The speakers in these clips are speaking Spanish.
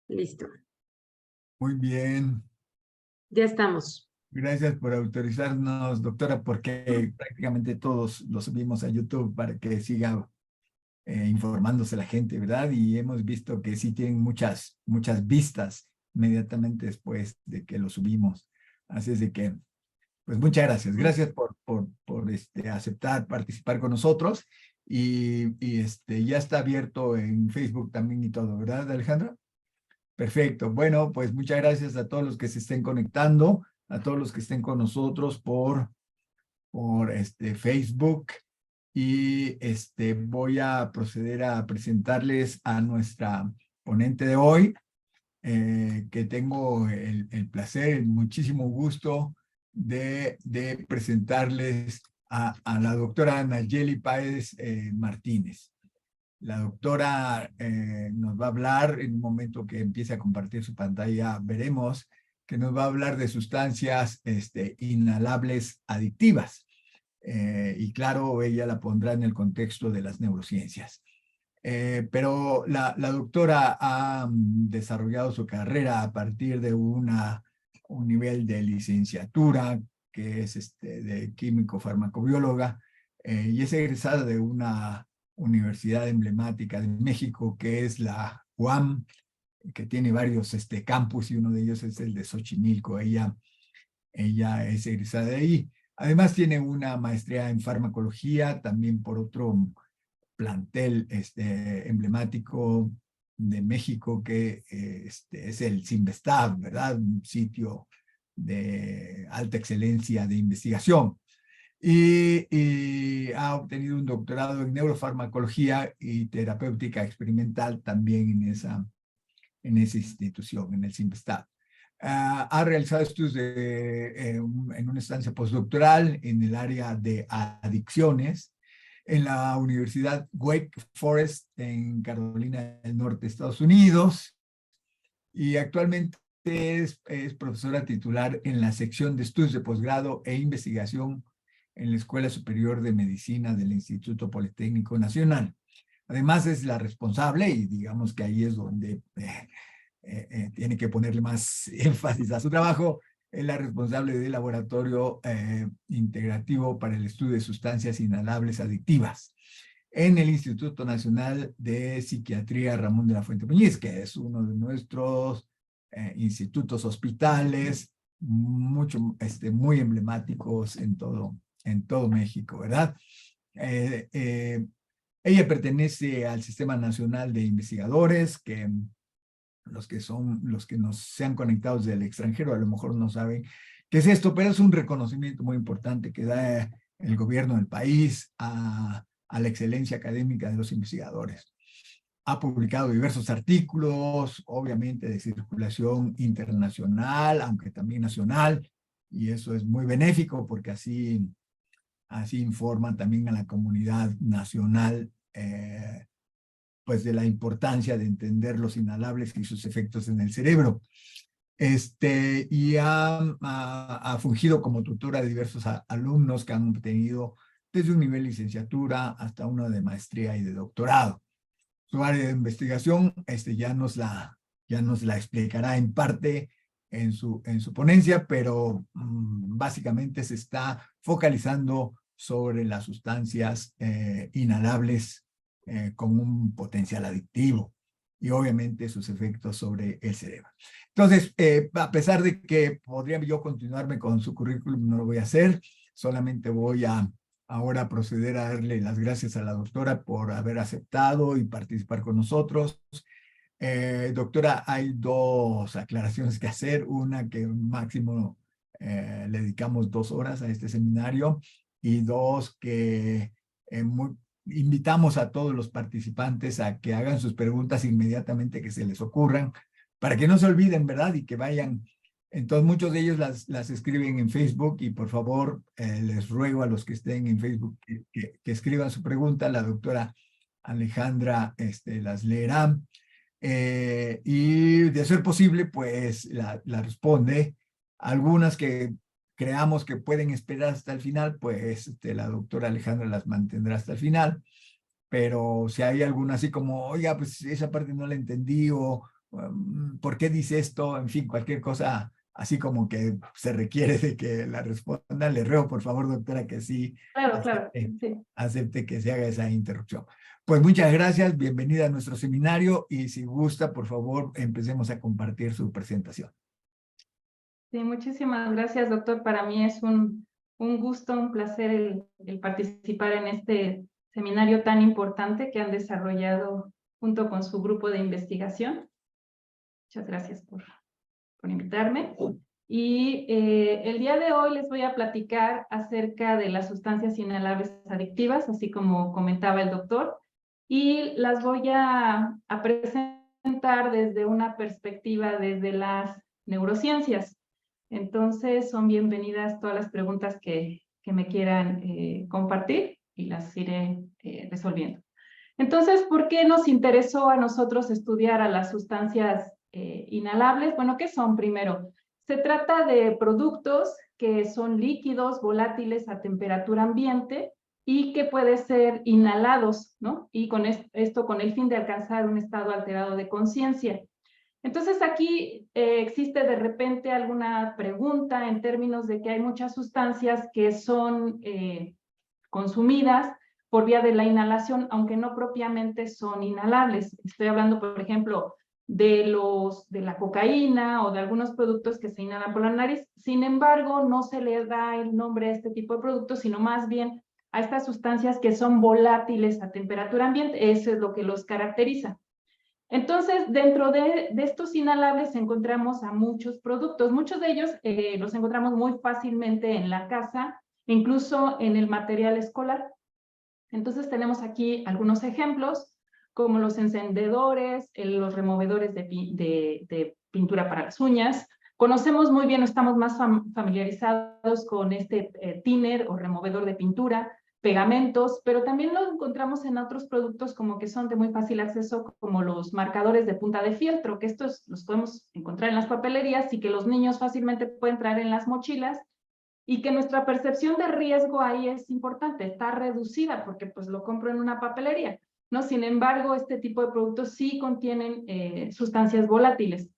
Listo. Muy bien. Ya estamos. Gracias por autorizarnos, doctora, porque prácticamente todos lo subimos a YouTube para que siga informándose la gente, ¿verdad? Y hemos visto que sí tienen muchas vistas inmediatamente después de que lo subimos. Así es de que, pues muchas gracias. Gracias por aceptar participar con nosotros. Y ya está abierto en Facebook también y todo, ¿verdad, Alejandra? Perfecto. Bueno, pues muchas gracias a todos los que se estén conectando, a todos los que estén con nosotros por Facebook. Y voy a proceder a presentarles a nuestra ponente de hoy, que tengo el placer, el muchísimo gusto de presentarles a la doctora Nayeli Páez Martínez. La doctora nos va a hablar, en un momento que empiece a compartir su pantalla, veremos que nos va a hablar de sustancias inhalables adictivas. Y claro, ella la pondrá en el contexto de las neurociencias. Pero la doctora ha desarrollado su carrera a partir de un nivel de licenciatura, que es de químico farmacobióloga, y es egresada de una universidad emblemática de México, que es la UAM, que tiene varios campus, y uno de ellos es el de Xochimilco. Ella es egresada de ahí. Además tiene una maestría en farmacología, también por otro plantel emblemático de México, que es el CINVESTAB, ¿verdad? Un sitio de alta excelencia de investigación. Y ha obtenido un doctorado en neurofarmacología y terapéutica experimental también en esa institución, en el CINVESTAB. Ha realizado estudios en una estancia postdoctoral en el área de adicciones en la Universidad Wake Forest en Carolina del Norte, Estados Unidos, y actualmente es profesora titular en la sección de estudios de posgrado e investigación en la Escuela Superior de Medicina del Instituto Politécnico Nacional. Además es la responsable, y digamos que ahí es donde tiene que ponerle más énfasis a su trabajo, es la responsable del laboratorio integrativo para el estudio de sustancias inhalables adictivas en el Instituto Nacional de Psiquiatría Ramón de la Fuente Muñiz, que es uno de nuestros institutos hospitales muy emblemáticos en todo México, ¿verdad? Ella pertenece al Sistema Nacional de Investigadores, que los que nos sean conectados del extranjero a lo mejor no saben qué es esto, pero es un reconocimiento muy importante que da el gobierno del país a la excelencia académica de los investigadores. Ha publicado diversos artículos, obviamente de circulación internacional, aunque también nacional, y eso es muy benéfico porque así informan también a la comunidad nacional pues de la importancia de entender los inhalables y sus efectos en el cerebro. Y ha fungido como tutora de diversos alumnos que han obtenido desde un nivel de licenciatura hasta uno de maestría y de doctorado. Su área de investigación ya nos la explicará en parte en su ponencia, pero básicamente se está focalizando sobre las sustancias inhalables con un potencial adictivo y obviamente sus efectos sobre el cerebro. Entonces, a pesar de que podría yo continuarme con su currículum, no lo voy a hacer, solamente voy a ahora proceder a darle las gracias a la doctora por haber aceptado y participar con nosotros. Doctora, hay dos aclaraciones que hacer. Una, que máximo le dedicamos 2 horas a este seminario, y dos, que invitamos a todos los participantes a que hagan sus preguntas inmediatamente que se les ocurran, para que no se olviden, ¿verdad? Y que vayan. Entonces, muchos de ellos las escriben en Facebook, y por favor, les ruego a los que estén en Facebook que escriban su pregunta. La doctora Alejandra las leerá. Y de ser posible, pues la responde. Algunas que creamos que pueden esperar hasta el final, pues la doctora Alejandra las mantendrá hasta el final. Pero si hay alguna así como, oiga, pues esa parte no la entendí, o ¿por qué dice esto? En fin, cualquier cosa así como que se requiere de que la responda. Le ruego, por favor, doctora, que sí Claro, claro, sí. acepte que se haga esa interrupción. Pues muchas gracias, bienvenida a nuestro seminario y si gusta, por favor, empecemos a compartir su presentación. Sí, muchísimas gracias, doctor. Para mí es un gusto, un placer el participar en este seminario tan importante que han desarrollado junto con su grupo de investigación. Muchas gracias por invitarme. Y el día de hoy les voy a platicar acerca de las sustancias inhalables adictivas, así como comentaba el doctor, y las voy a presentar desde una perspectiva desde las neurociencias. Entonces, son bienvenidas todas las preguntas que me quieran compartir y las iré resolviendo. Entonces, ¿por qué nos interesó a nosotros estudiar a las sustancias inhalables? Bueno, ¿qué son primero? Se trata de productos que son líquidos, volátiles a temperatura ambiente y que pueden ser inhalados, ¿no? Y con esto con el fin de alcanzar un estado alterado de conciencia. Entonces aquí existe de repente alguna pregunta en términos de que hay muchas sustancias que son consumidas por vía de la inhalación, aunque no propiamente son inhalables. Estoy hablando, por ejemplo, de la cocaína o de algunos productos que se inhalan por la nariz. Sin embargo, no se le da el nombre a este tipo de productos, sino más bien a estas sustancias que son volátiles a temperatura ambiente. Eso es lo que los caracteriza. Entonces, dentro de estos inhalables encontramos a muchos productos. Muchos de ellos los encontramos muy fácilmente en la casa, incluso en el material escolar. Entonces tenemos aquí algunos ejemplos, como los encendedores, los removedores de pintura para las uñas. Conocemos muy bien, estamos más familiarizados con este thinner o removedor de pintura, pegamentos, pero también lo encontramos en otros productos como que son de muy fácil acceso, como los marcadores de punta de fieltro, que estos los podemos encontrar en las papelerías y que los niños fácilmente pueden traer en las mochilas, y que nuestra percepción de riesgo ahí es importante, está reducida porque pues lo compro en una papelería, ¿no? Sin embargo, este tipo de productos sí contienen sustancias volátiles.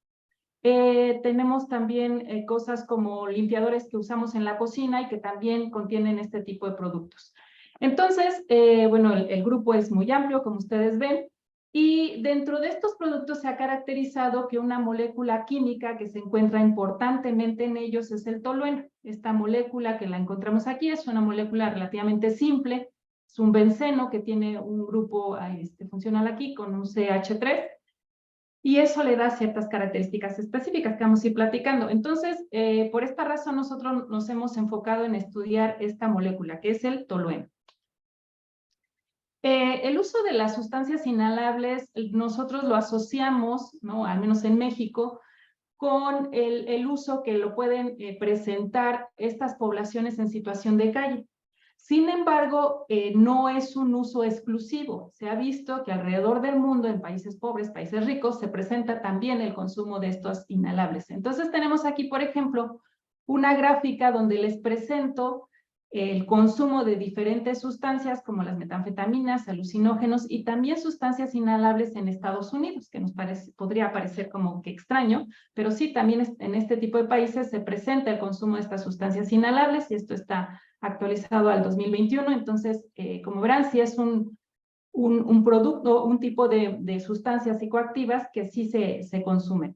Tenemos también cosas como limpiadores que usamos en la cocina y que también contienen este tipo de productos. Entonces, bueno, el grupo es muy amplio, como ustedes ven, y dentro de estos productos se ha caracterizado que una molécula química que se encuentra importantemente en ellos es el tolueno. Esta molécula que la encontramos aquí es una molécula relativamente simple, es un benceno que tiene un grupo funcional aquí con un CH3, y eso le da ciertas características específicas que vamos a ir platicando. Entonces, por esta razón nosotros nos hemos enfocado en estudiar esta molécula, que es el tolueno. El uso de las sustancias inhalables, nosotros lo asociamos, ¿no? Al menos en México, con el uso que lo pueden presentar estas poblaciones en situación de calle. Sin embargo, no es un uso exclusivo. Se ha visto que alrededor del mundo, en países pobres, países ricos, se presenta también el consumo de estos inhalables. Entonces tenemos aquí, por ejemplo, una gráfica donde les presento el consumo de diferentes sustancias como las metanfetaminas, alucinógenos y también sustancias inhalables en Estados Unidos, que podría parecer como que extraño, pero sí, también en este tipo de países se presenta el consumo de estas sustancias inhalables y esto está actualizado al 2021. Entonces, como verán, sí es un producto, un tipo de sustancias psicoactivas que sí se consumen.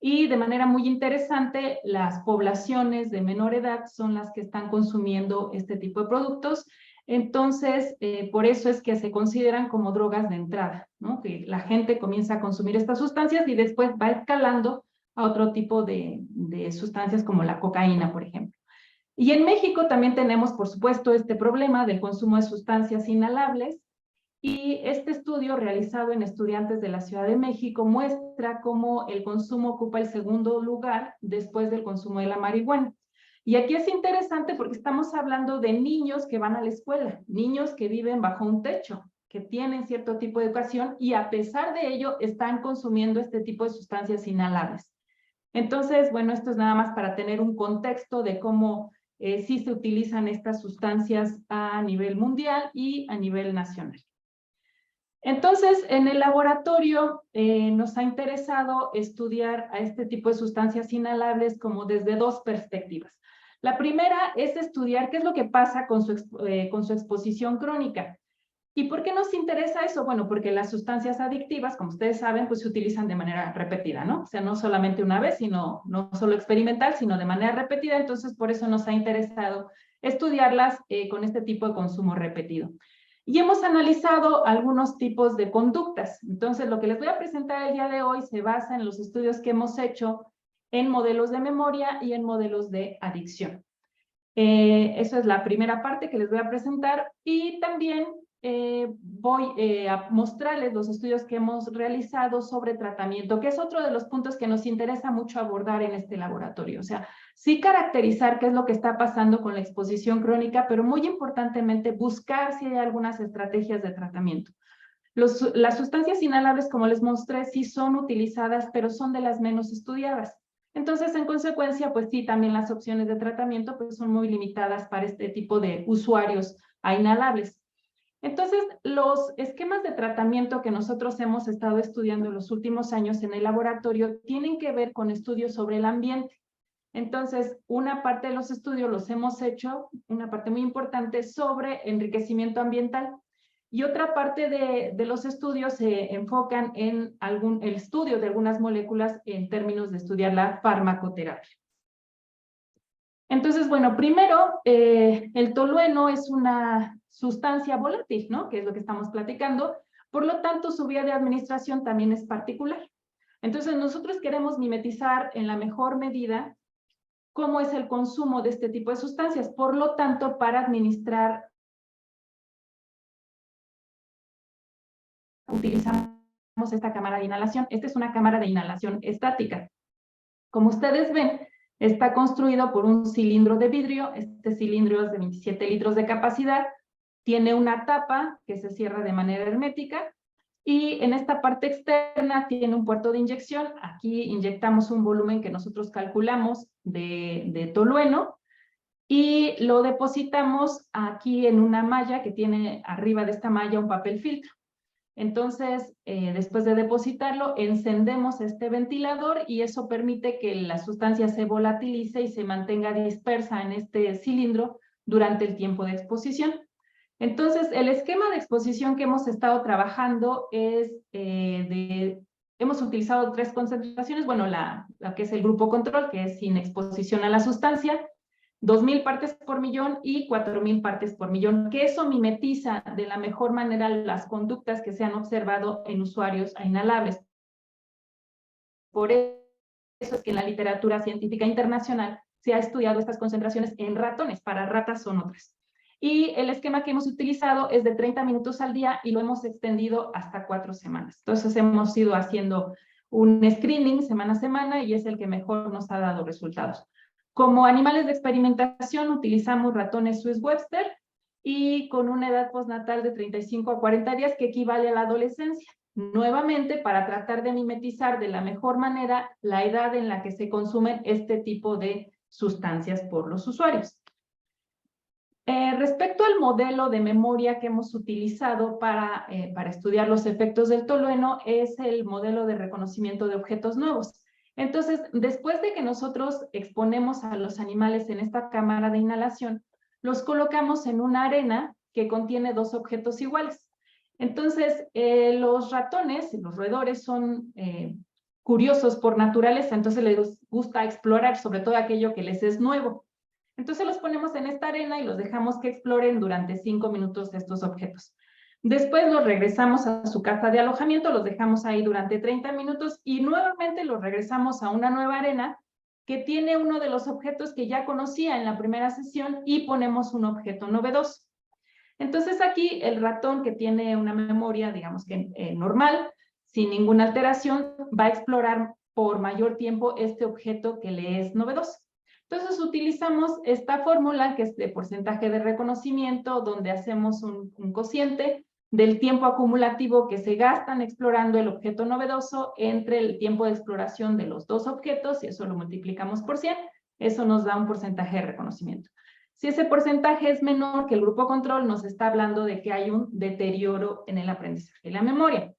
Y de manera muy interesante, las poblaciones de menor edad son las que están consumiendo este tipo de productos. Entonces, por eso es que se consideran como drogas de entrada, ¿no? Que la gente comienza a consumir estas sustancias y después va escalando a otro tipo de sustancias como la cocaína, por ejemplo. Y en México también tenemos, por supuesto, este problema del consumo de sustancias inhalables. Y este estudio realizado en estudiantes de la Ciudad de México muestra cómo el consumo ocupa el segundo lugar después del consumo de la marihuana. Y aquí es interesante porque estamos hablando de niños que van a la escuela, niños que viven bajo un techo, que tienen cierto tipo de educación y a pesar de ello están consumiendo este tipo de sustancias inhalables. Entonces, bueno, esto es nada más para tener un contexto de cómo sí se utilizan estas sustancias a nivel mundial y a nivel nacional. Entonces, en el laboratorio nos ha interesado estudiar a este tipo de sustancias inhalables como desde dos perspectivas. La primera es estudiar qué es lo que pasa con su exposición crónica. ¿Y por qué nos interesa eso? Bueno, porque las sustancias adictivas, como ustedes saben, pues se utilizan de manera repetida, ¿no? O sea, no solamente una vez, sino no solo experimental, sino de manera repetida. Entonces, por eso nos ha interesado estudiarlas con este tipo de consumo repetido. Y hemos analizado algunos tipos de conductas. Entonces, lo que les voy a presentar el día de hoy se basa en los estudios que hemos hecho en modelos de memoria y en modelos de adicción. Esa es la primera parte que les voy a presentar y también voy a mostrarles los estudios que hemos realizado sobre tratamiento, que es otro de los puntos que nos interesa mucho abordar en este laboratorio. O sea, sí caracterizar qué es lo que está pasando con la exposición crónica, pero muy importantemente buscar si hay algunas estrategias de tratamiento. Las sustancias inhalables, como les mostré, sí son utilizadas, pero son de las menos estudiadas. Entonces, en consecuencia, pues sí, también las opciones de tratamiento pues, son muy limitadas para este tipo de usuarios a inhalables. Entonces, los esquemas de tratamiento que nosotros hemos estado estudiando en los últimos años en el laboratorio tienen que ver con estudios sobre el ambiente. Entonces, una parte de los estudios los hemos hecho, una parte muy importante, sobre enriquecimiento ambiental. Y otra parte de los estudios se enfocan en el estudio de algunas moléculas en términos de estudiar la farmacoterapia. Entonces, bueno, primero, el tolueno es una sustancia volátil, ¿no? Que es lo que estamos platicando. Por lo tanto, su vía de administración también es particular. Entonces, nosotros queremos mimetizar en la mejor medida cómo es el consumo de este tipo de sustancias. Por lo tanto, para administrar, utilizamos esta cámara de inhalación. Esta es una cámara de inhalación estática. Como ustedes ven, está construido por un cilindro de vidrio. Este cilindro es de 27 litros de capacidad. Tiene una tapa que se cierra de manera hermética. Y en esta parte externa tiene un puerto de inyección. Aquí inyectamos un volumen que nosotros calculamos de tolueno y lo depositamos aquí en una malla que tiene arriba de esta malla un papel filtro. Entonces, después de depositarlo, encendemos este ventilador y eso permite que la sustancia se volatilice y se mantenga dispersa en este cilindro durante el tiempo de exposición. Entonces, el esquema de exposición que hemos estado trabajando es hemos utilizado 3 concentraciones, bueno, la que es el grupo control, que es sin exposición a la sustancia, 2,000 partes por millón y 4,000 partes por millón, que eso mimetiza de la mejor manera las conductas que se han observado en usuarios a inhalables. Por eso es que en la literatura científica internacional se ha estudiado estas concentraciones en ratones, para ratas son otras. Y el esquema que hemos utilizado es de 30 minutos al día y lo hemos extendido hasta 4 semanas. Entonces hemos ido haciendo un screening semana a semana y es el que mejor nos ha dado resultados. Como animales de experimentación utilizamos ratones Swiss Webster y con una edad postnatal de 35 a 40 días que equivale a la adolescencia. Nuevamente, para tratar de mimetizar de la mejor manera la edad en la que se consumen este tipo de sustancias por los usuarios. Respecto al modelo de memoria que hemos utilizado para estudiar los efectos del tolueno, es el modelo de reconocimiento de objetos nuevos. Entonces, después de que nosotros exponemos a los animales en esta cámara de inhalación, los colocamos en una arena que contiene 2 objetos iguales. Entonces, los ratones, los roedores son curiosos por naturaleza, entonces les gusta explorar sobre todo aquello que les es nuevo. Entonces los ponemos en esta arena y los dejamos que exploren durante 5 minutos estos objetos. Después los regresamos a su casa de alojamiento, los dejamos ahí durante 30 minutos y nuevamente los regresamos a una nueva arena que tiene uno de los objetos que ya conocía en la primera sesión y ponemos un objeto novedoso. Entonces aquí el ratón, que tiene una memoria, digamos que normal, sin ninguna alteración, va a explorar por mayor tiempo este objeto que le es novedoso. Entonces utilizamos esta fórmula que es de porcentaje de reconocimiento, donde hacemos un cociente del tiempo acumulativo que se gastan explorando el objeto novedoso entre el tiempo de exploración de los 2 objetos, y eso lo multiplicamos por 100, eso nos da un porcentaje de reconocimiento. Si ese porcentaje es menor que el grupo control, nos está hablando de que hay un deterioro en el aprendizaje y la memoria.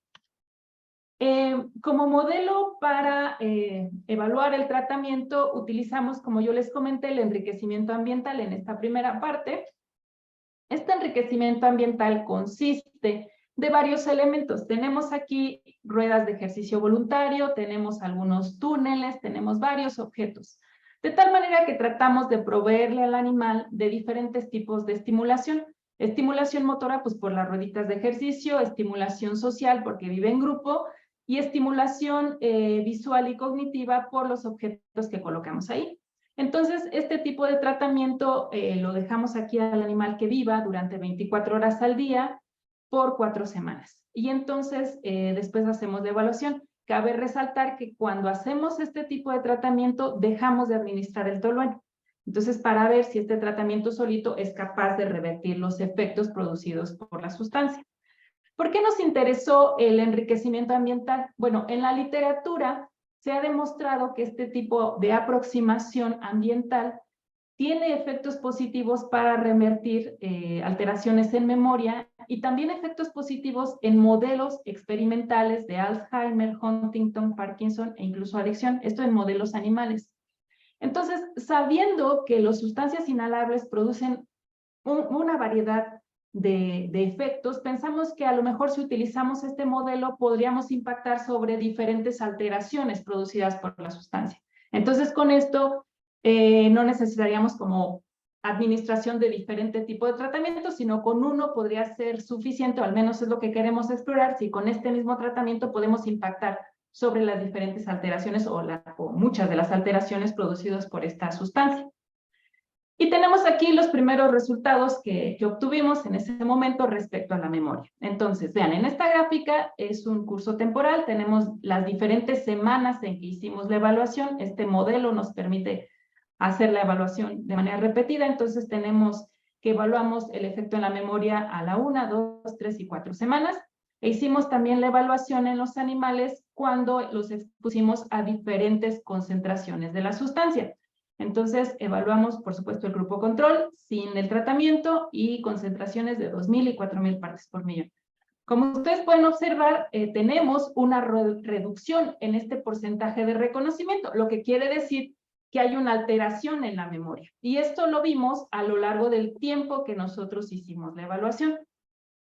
Como modelo para evaluar el tratamiento, utilizamos, como yo les comenté, el enriquecimiento ambiental en esta primera parte. Este enriquecimiento ambiental consiste de varios elementos. Tenemos aquí ruedas de ejercicio voluntario, tenemos algunos túneles, tenemos varios objetos. De tal manera que tratamos de proveerle al animal de diferentes tipos de estimulación. Estimulación motora, pues por las rueditas de ejercicio, estimulación social porque vive en grupo, y estimulación visual y cognitiva por los objetos que colocamos ahí. Entonces, este tipo de tratamiento lo dejamos aquí al animal que viva durante 24 horas al día por 4 semanas. Y entonces, después hacemos la evaluación. Cabe resaltar que cuando hacemos este tipo de tratamiento, dejamos de administrar el tolueno. Entonces, para ver si este tratamiento solito es capaz de revertir los efectos producidos por la sustancia. ¿Por qué nos interesó el enriquecimiento ambiental? Bueno, en la literatura se ha demostrado que este tipo de aproximación ambiental tiene efectos positivos para revertir alteraciones en memoria y también efectos positivos en modelos experimentales de Alzheimer, Huntington, Parkinson e incluso adicción, esto en modelos animales. Entonces, sabiendo que las sustancias inhalables producen una variedad de efectos, pensamos que a lo mejor si utilizamos este modelo podríamos impactar sobre diferentes alteraciones producidas por la sustancia. Entonces, con esto no necesitaríamos como administración de diferente tipo de tratamiento, sino con uno podría ser suficiente, o al menos es lo que queremos explorar, si con este mismo tratamiento podemos impactar sobre las diferentes alteraciones o muchas de las alteraciones producidas por esta sustancia. Y tenemos aquí los primeros resultados que obtuvimos en ese momento respecto a la memoria. Entonces, vean, en esta gráfica es un curso temporal, tenemos las diferentes semanas en que hicimos la evaluación. Este modelo nos permite hacer la evaluación de manera repetida, entonces tenemos que evaluamos el efecto en la memoria a la 1, 2, 3 y 4 semanas. E hicimos también la evaluación en los animales cuando los expusimos a diferentes concentraciones de la sustancia. Entonces, evaluamos, por supuesto, el grupo control sin el tratamiento y concentraciones de 2,000 y 4,000 partes por millón. Como ustedes pueden observar, tenemos una reducción en este porcentaje de reconocimiento, lo que quiere decir que hay una alteración en la memoria. Y esto lo vimos a lo largo del tiempo que nosotros hicimos la evaluación.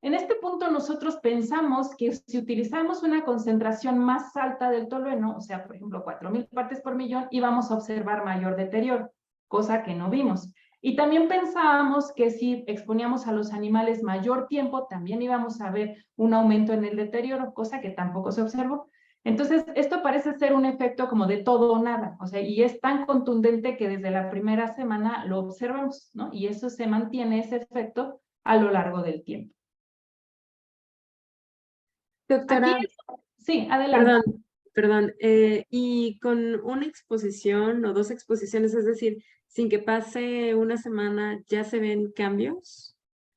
En este punto nosotros pensamos que si utilizamos una concentración más alta del tolueno, o sea, por ejemplo, 4,000 partes por millón, íbamos a observar mayor deterioro, cosa que no vimos. Y también pensábamos que si exponíamos a los animales mayor tiempo, también íbamos a ver un aumento en el deterioro, cosa que tampoco se observó. Entonces, esto parece ser un efecto como de todo o nada, o sea, y es tan contundente que desde la primera semana lo observamos, ¿no? Y eso se mantiene, ese efecto, a lo largo del tiempo. Doctora, Aquí, sí, adelante. perdón, y con una exposición o 2 exposiciones, es decir, sin que pase una semana, ¿ya se ven cambios?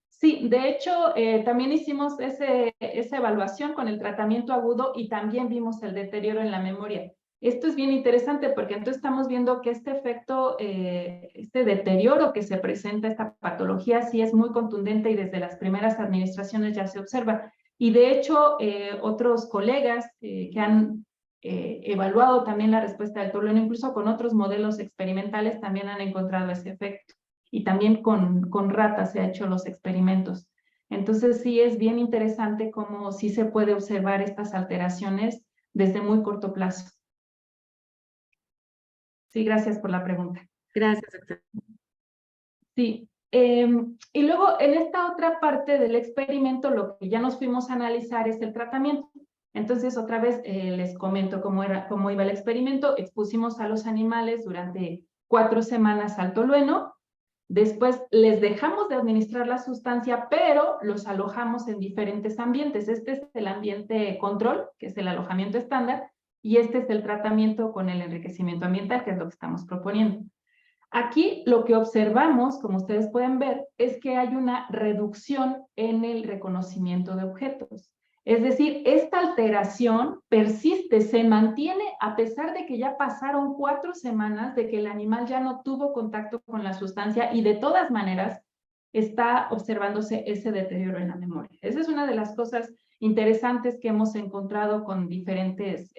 Sí, de hecho, también hicimos esa evaluación con el tratamiento agudo y también vimos el deterioro en la memoria. Esto es bien interesante porque entonces estamos viendo que este efecto, este deterioro que se presenta, esta patología, sí es muy contundente y desde las primeras administraciones ya se observa. Y de hecho, otros colegas que han evaluado también la respuesta del tolueno, incluso con otros modelos experimentales, también han encontrado ese efecto. Y también con ratas se han hecho los experimentos. Entonces sí es bien interesante cómo sí se puede observar estas alteraciones desde muy corto plazo. Sí, gracias por la pregunta. Gracias, doctora. Sí, y luego en esta otra parte del experimento lo que ya nos fuimos a analizar es el tratamiento. Entonces otra vez les comento cómo iba el experimento. Expusimos a los animales durante 4 semanas al tolueno. Después les dejamos de administrar la sustancia, pero los alojamos en diferentes ambientes. Este es el ambiente control, que es el alojamiento estándar, y este es el tratamiento con el enriquecimiento ambiental, que es lo que estamos proponiendo. Aquí lo que observamos, como ustedes pueden ver, es que hay una reducción en el reconocimiento de objetos. Es decir, esta alteración persiste, se mantiene a pesar de que ya pasaron 4 semanas de que el animal ya no tuvo contacto con la sustancia y de todas maneras está observándose ese deterioro en la memoria. Esa es una de las cosas interesantes que hemos encontrado con diferentes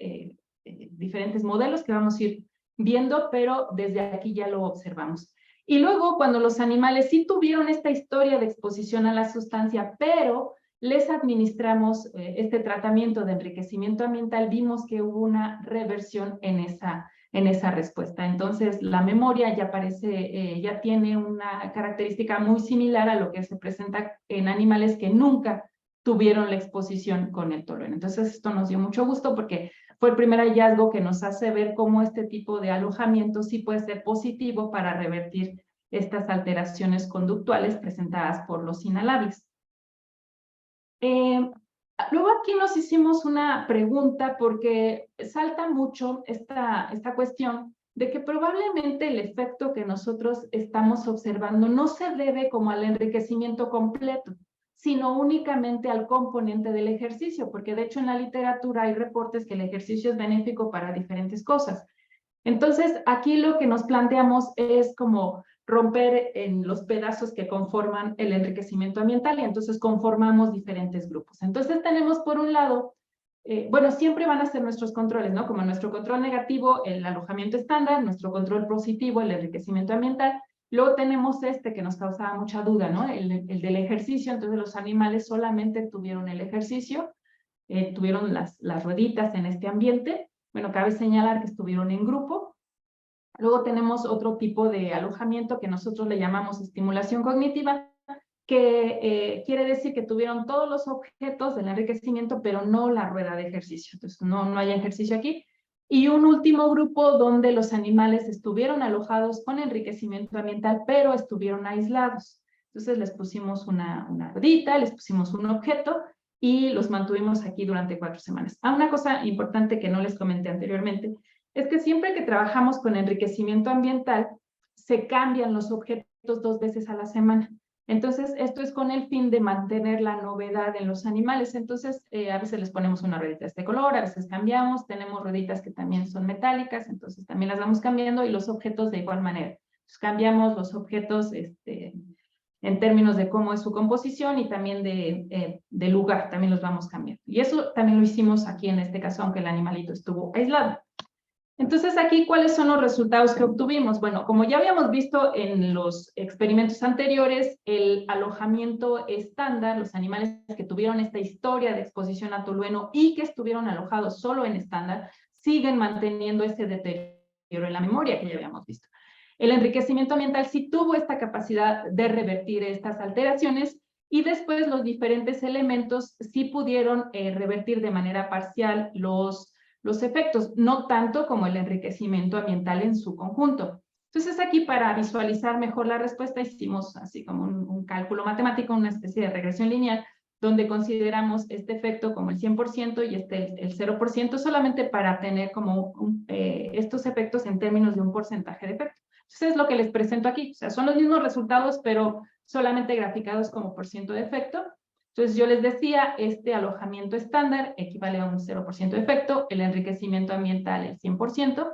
modelos que vamos a ir viendo, pero desde aquí ya lo observamos. Y luego, cuando los animales sí tuvieron esta historia de exposición a la sustancia, pero les administramos este tratamiento de enriquecimiento ambiental, vimos que hubo una reversión en esa respuesta. Entonces, la memoria ya parece, ya tiene una característica muy similar a lo que se presenta en animales que nunca tuvieron la exposición con el tolueno. Entonces, esto nos dio mucho gusto porque fue el primer hallazgo que nos hace ver cómo este tipo de alojamiento sí puede ser positivo para revertir estas alteraciones conductuales presentadas por los inhalables. Luego aquí nos hicimos una pregunta porque salta mucho esta cuestión de que probablemente el efecto que nosotros estamos observando no se debe como al enriquecimiento completo, sino únicamente al componente del ejercicio, porque de hecho en la literatura hay reportes que el ejercicio es benéfico para diferentes cosas. Entonces, aquí lo que nos planteamos es como romper en los pedazos que conforman el enriquecimiento ambiental y entonces conformamos diferentes grupos. Entonces tenemos por un lado, bueno, siempre van a ser nuestros controles, ¿no? Como nuestro control negativo, el alojamiento estándar, nuestro control positivo, el enriquecimiento ambiental. Luego tenemos este que nos causaba mucha duda, ¿no? El del ejercicio, entonces los animales solamente tuvieron el ejercicio, tuvieron las rueditas en este ambiente. Bueno, cabe señalar que estuvieron en grupo. Luego tenemos otro tipo de alojamiento que nosotros le llamamos estimulación cognitiva, que quiere decir que tuvieron todos los objetos del enriquecimiento, pero no la rueda de ejercicio. Entonces, no hay ejercicio aquí. Y un último grupo donde los animales estuvieron alojados con enriquecimiento ambiental, pero estuvieron aislados. Entonces, les pusimos una ruedita, les pusimos un objeto y los mantuvimos aquí durante 4 semanas. Una cosa importante que no les comenté anteriormente es que siempre que trabajamos con enriquecimiento ambiental, se cambian los objetos 2 veces a la semana. Entonces, esto es con el fin de mantener la novedad en los animales. Entonces, a veces les ponemos una ruedita de este color, a veces cambiamos, tenemos rueditas que también son metálicas, entonces también las vamos cambiando y los objetos de igual manera. Entonces, cambiamos los objetos en términos de cómo es su composición y también de lugar, también los vamos cambiando. Y eso también lo hicimos aquí en este caso, aunque el animalito estuvo aislado. Entonces aquí, ¿cuáles son los resultados que obtuvimos? Bueno, como ya habíamos visto en los experimentos anteriores, el alojamiento estándar, los animales que tuvieron esta historia de exposición a tolueno y que estuvieron alojados solo en estándar, siguen manteniendo ese deterioro en la memoria que ya habíamos visto. El enriquecimiento ambiental sí tuvo esta capacidad de revertir estas alteraciones y después los diferentes elementos sí pudieron revertir de manera parcial los efectos, no tanto como el enriquecimiento ambiental en su conjunto. Entonces aquí para visualizar mejor la respuesta hicimos así como un cálculo matemático, una especie de regresión lineal, donde consideramos este efecto como el 100% y el 0% solamente para tener como estos efectos en términos de un porcentaje de efecto. Entonces es lo que les presento aquí, o sea, son los mismos resultados, pero solamente graficados como % de efecto. Entonces yo les decía, este alojamiento estándar equivale a un 0% de efecto, el enriquecimiento ambiental el 100%.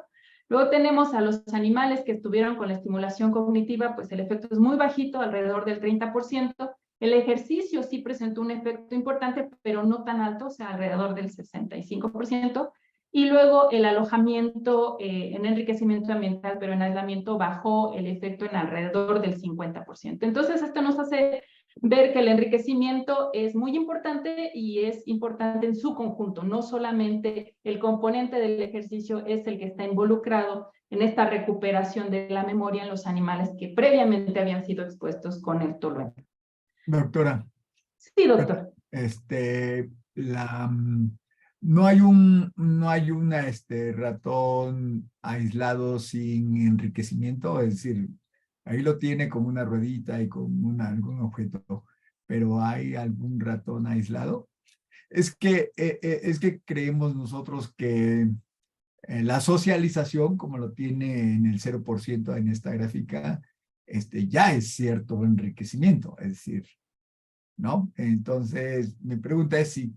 Luego tenemos a los animales que estuvieron con la estimulación cognitiva, pues el efecto es muy bajito, alrededor del 30%. El ejercicio sí presentó un efecto importante, pero no tan alto, o sea, alrededor del 65%. Y luego el alojamiento en enriquecimiento ambiental, pero en aislamiento bajó el efecto en alrededor del 50%. Entonces esto nos hace ver que el enriquecimiento es muy importante y es importante en su conjunto, no solamente el componente del ejercicio es el que está involucrado en esta recuperación de la memoria en los animales que previamente habían sido expuestos con el tolueno. Doctora. Sí, doctor. No hay un ratón aislado sin enriquecimiento, es decir, ahí lo tiene como una ruedita y con algún objeto, pero ¿hay algún ratón aislado? Es que creemos nosotros que la socialización, como lo tiene en el 0% en esta gráfica, ya es cierto enriquecimiento, es decir, ¿no? Entonces, mi pregunta es si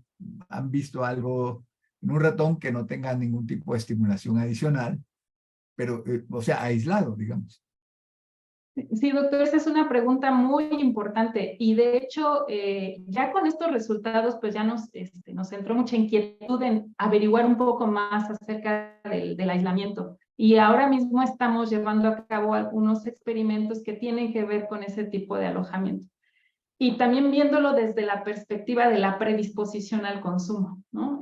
han visto algo en un ratón que no tenga ningún tipo de estimulación adicional, pero, o sea, aislado, digamos. Sí, doctor, esa es una pregunta muy importante y de hecho ya con estos resultados pues ya nos entró mucha inquietud en averiguar un poco más acerca del aislamiento y ahora mismo estamos llevando a cabo algunos experimentos que tienen que ver con ese tipo de alojamiento y también viéndolo desde la perspectiva de la predisposición al consumo, ¿no?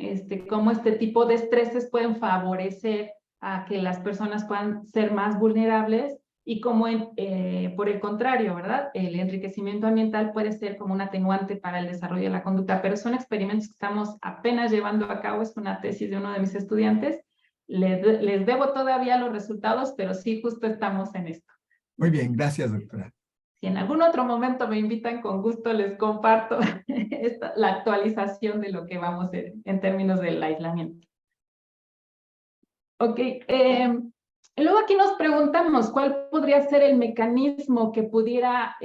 Cómo este tipo de estreses pueden favorecer a que las personas puedan ser más vulnerables y como por el contrario, ¿verdad? El enriquecimiento ambiental puede ser como un atenuante para el desarrollo de la conducta, pero son experimentos que estamos apenas llevando a cabo, es una tesis de uno de mis estudiantes, les debo todavía los resultados, pero sí, justo estamos en esto. Muy bien, gracias, doctora. Si en algún otro momento me invitan, con gusto les comparto la actualización de lo que vamos en términos del aislamiento. Ok, luego aquí nos preguntamos cuál podría ser el mecanismo que pudiera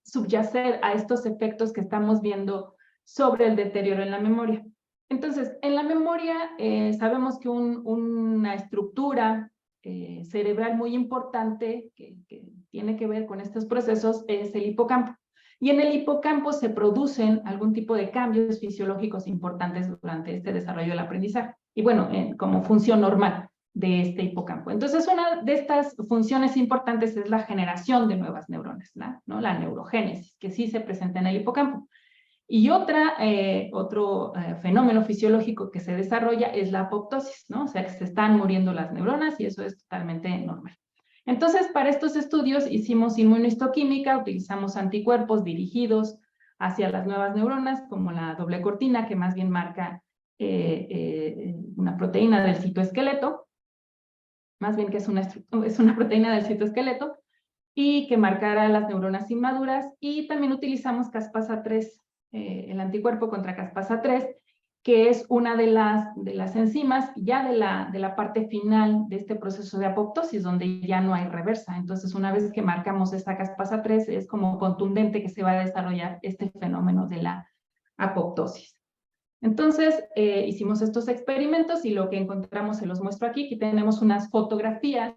subyacer a estos efectos que estamos viendo sobre el deterioro en la memoria. Entonces, en la memoria sabemos que una estructura cerebral muy importante que tiene que ver con estos procesos es el hipocampo. Y en el hipocampo se producen algún tipo de cambios fisiológicos importantes durante este desarrollo del aprendizaje. Y bueno, como función normal de este hipocampo. Entonces, una de estas funciones importantes es la generación de nuevas neuronas, ¿no? La neurogénesis, que sí se presenta en el hipocampo. Y otro fenómeno fisiológico que se desarrolla es la apoptosis, ¿no? O sea, que se están muriendo las neuronas y eso es totalmente normal. Entonces, para estos estudios hicimos inmunohistoquímica, utilizamos anticuerpos dirigidos hacia las nuevas neuronas, como la doble cortina, que más bien marca una proteína del citoesqueleto, más bien que es una proteína del citoesqueleto, y que marcará las neuronas inmaduras, y también utilizamos caspasa-3, el anticuerpo contra caspasa-3, que es una de las enzimas ya de la parte final de este proceso de apoptosis, donde ya no hay reversa. Entonces, una vez que marcamos esta caspasa-3, es como contundente que se va a desarrollar este fenómeno de la apoptosis. Entonces, hicimos estos experimentos y lo que encontramos se los muestro aquí. Aquí tenemos unas fotografías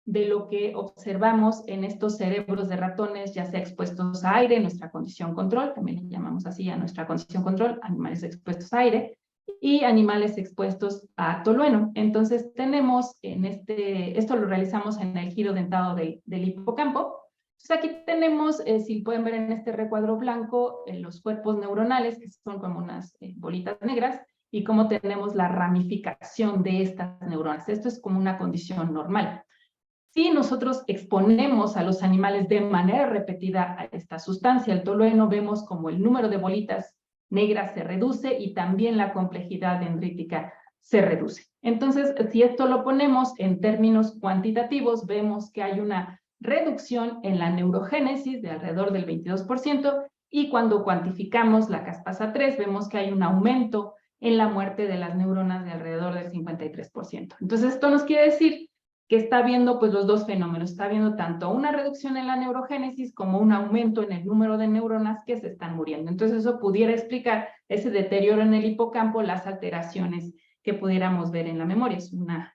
de lo que observamos en estos cerebros de ratones, ya sea expuestos a aire, nuestra condición control, también le llamamos así a nuestra condición control, animales expuestos a aire, y animales expuestos a tolueno. Entonces tenemos esto lo realizamos en el giro dentado del hipocampo. Entonces aquí tenemos, si pueden ver en este recuadro blanco, los cuerpos neuronales, que son como unas bolitas negras, y cómo tenemos la ramificación de estas neuronas. Esto es como una condición normal. Si nosotros exponemos a los animales de manera repetida a esta sustancia, el tolueno, vemos como el número de bolitas negras se reduce y también la complejidad dendrítica se reduce. Entonces, si esto lo ponemos en términos cuantitativos, vemos que hay una reducción en la neurogénesis de alrededor del 22%, y cuando cuantificamos la caspasa-3, vemos que hay un aumento en la muerte de las neuronas de alrededor del 53%. Entonces, esto nos quiere decir que está viendo pues los dos fenómenos, está viendo tanto una reducción en la neurogénesis como un aumento en el número de neuronas que se están muriendo. Entonces eso pudiera explicar ese deterioro en el hipocampo, las alteraciones que pudiéramos ver en la memoria. Es una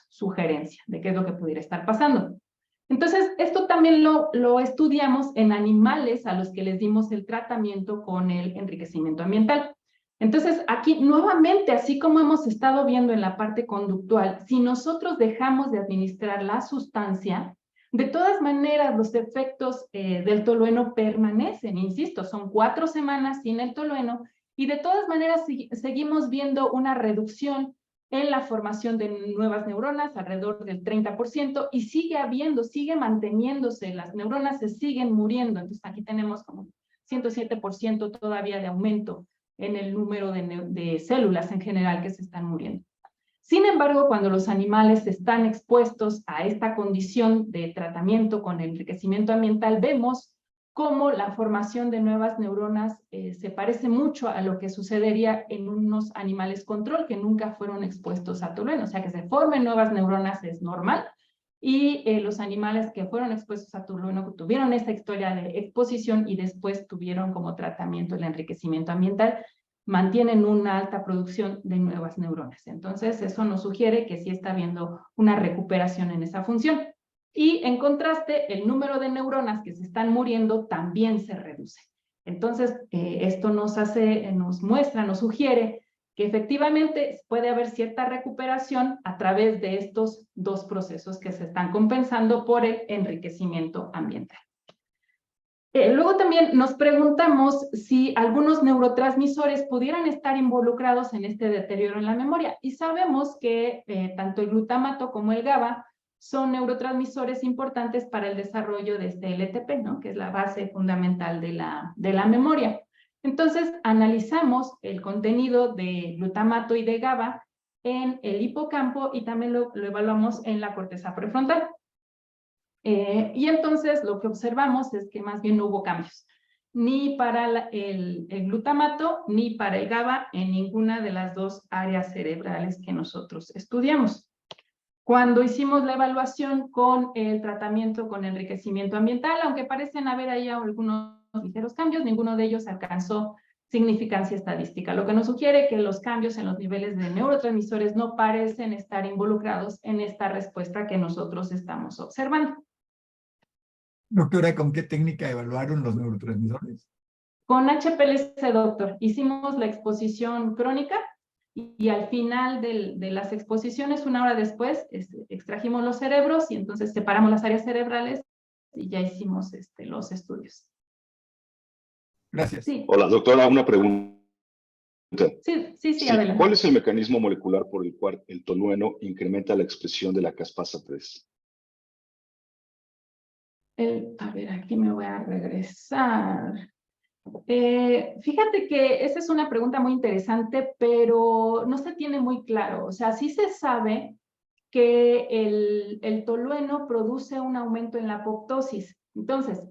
sugerencia de qué es lo que pudiera estar pasando. Entonces, esto también lo estudiamos en animales a los que les dimos el tratamiento con el enriquecimiento ambiental. Entonces, aquí nuevamente, así como hemos estado viendo en la parte conductual, si nosotros dejamos de administrar la sustancia, de todas maneras los efectos del tolueno permanecen, insisto, son 4 semanas sin el tolueno, y de todas maneras seguimos viendo una reducción en la formación de nuevas neuronas, alrededor del 30%, y sigue manteniéndose, las neuronas se siguen muriendo. Entonces aquí tenemos como 107% todavía de aumento en el número de células en general que se están muriendo. Sin embargo, cuando los animales están expuestos a esta condición de tratamiento con enriquecimiento ambiental, vemos cómo la formación de nuevas neuronas se parece mucho a lo que sucedería en unos animales control que nunca fueron expuestos a tolueno. O sea, que se formen nuevas neuronas es normal, y los animales que fueron expuestos a tolueno tuvieron esta historia de exposición y después tuvieron como tratamiento el enriquecimiento ambiental, mantienen una alta producción de nuevas neuronas. Entonces, eso nos sugiere que sí está habiendo una recuperación en esa función. Y en contraste, el número de neuronas que se están muriendo también se reduce. Entonces, esto nos muestra, nos sugiere que efectivamente puede haber cierta recuperación a través de estos dos procesos que se están compensando por el enriquecimiento ambiental. Luego también nos preguntamos si algunos neurotransmisores pudieran estar involucrados en este deterioro en la memoria. Y sabemos que tanto el glutamato como el GABA son neurotransmisores importantes para el desarrollo de este LTP, ¿no? Que es la base fundamental de la memoria. Entonces, analizamos el contenido de glutamato y de GABA en el hipocampo y también lo evaluamos en la corteza prefrontal. Y entonces lo que observamos es que más bien no hubo cambios, ni para el glutamato ni para el GABA en ninguna de las dos áreas cerebrales que nosotros estudiamos. Cuando hicimos la evaluación con el tratamiento con enriquecimiento ambiental, aunque parecen haber ahí algunos ligeros cambios, ninguno de ellos alcanzó significancia estadística, lo que nos sugiere que los cambios en los niveles de neurotransmisores no parecen estar involucrados en esta respuesta que nosotros estamos observando. Doctora, ¿con qué técnica evaluaron los neurotransmisores? Con HPLC, doctor, hicimos la exposición crónica y al final de las exposiciones, una hora después, extrajimos los cerebros y entonces separamos las áreas cerebrales y ya hicimos los estudios. Gracias. Sí. Hola, doctora, una pregunta. Sí, adelante. ¿Cuál es el mecanismo molecular por el cual el tolueno incrementa la expresión de la caspasa 3? A ver, aquí me voy a regresar. Fíjate que esa es una pregunta muy interesante, pero no se tiene muy claro. O sea, sí se sabe que el tolueno produce un aumento en la apoptosis. Entonces,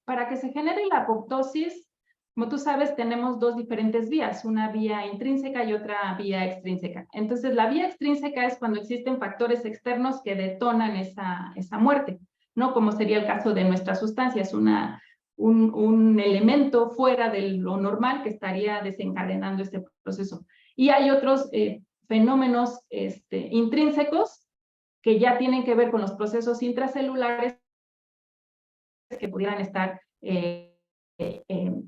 para que se genere la apoptosis, como tú sabes, tenemos dos diferentes vías, una vía intrínseca y otra vía extrínseca. Entonces, la vía extrínseca es cuando existen factores externos que detonan esa muerte, ¿no? Como sería el caso de nuestra sustancia, es un elemento fuera de lo normal que estaría desencadenando este proceso. Y hay otros fenómenos intrínsecos que ya tienen que ver con los procesos intracelulares que pudieran estar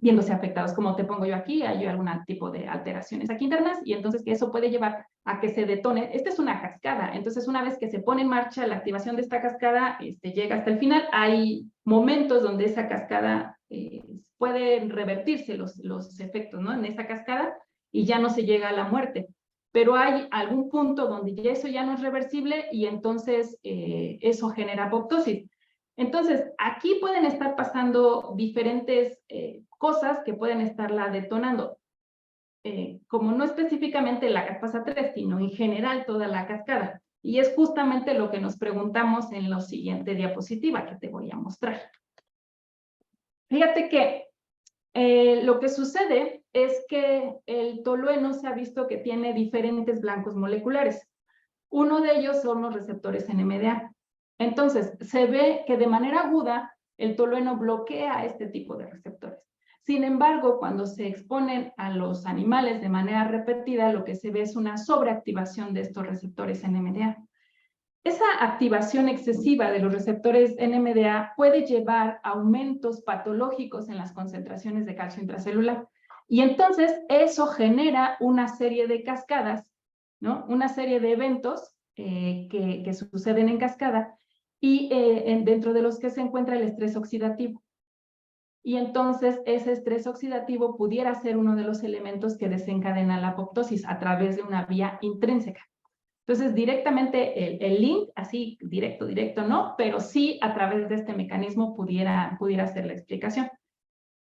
viéndose afectados. Como te pongo yo aquí, hay algún tipo de alteraciones aquí internas y entonces que eso puede llevar a que se detone. Esta es una cascada, entonces una vez que se pone en marcha la activación de esta cascada, llega hasta el final. Hay momentos donde esa cascada pueden revertirse los efectos, ¿no? En esa cascada y ya no se llega a la muerte. Pero hay algún punto donde eso ya no es reversible y entonces eso genera apoptosis. Entonces, aquí pueden estar pasando diferentes cosas que pueden estarla detonando. Como no específicamente la caspasa 3, sino en general toda la cascada. Y es justamente lo que nos preguntamos en la siguiente diapositiva que te voy a mostrar. Fíjate que lo que sucede es que el tolueno se ha visto que tiene diferentes blancos moleculares. Uno de ellos son los receptores NMDA. Entonces, se ve que de manera aguda el tolueno bloquea este tipo de receptores. Sin embargo, cuando se exponen a los animales de manera repetida, lo que se ve es una sobreactivación de estos receptores NMDA. Esa activación excesiva de los receptores NMDA puede llevar a aumentos patológicos en las concentraciones de calcio intracelular. Y entonces eso genera una serie de cascadas, ¿no? Una serie de eventos que suceden en cascada y dentro de los que se encuentra el estrés oxidativo. Y entonces ese estrés oxidativo pudiera ser uno de los elementos que desencadena la apoptosis a través de una vía intrínseca. Entonces, directamente el link, así directo no, pero sí a través de este mecanismo pudiera ser la explicación.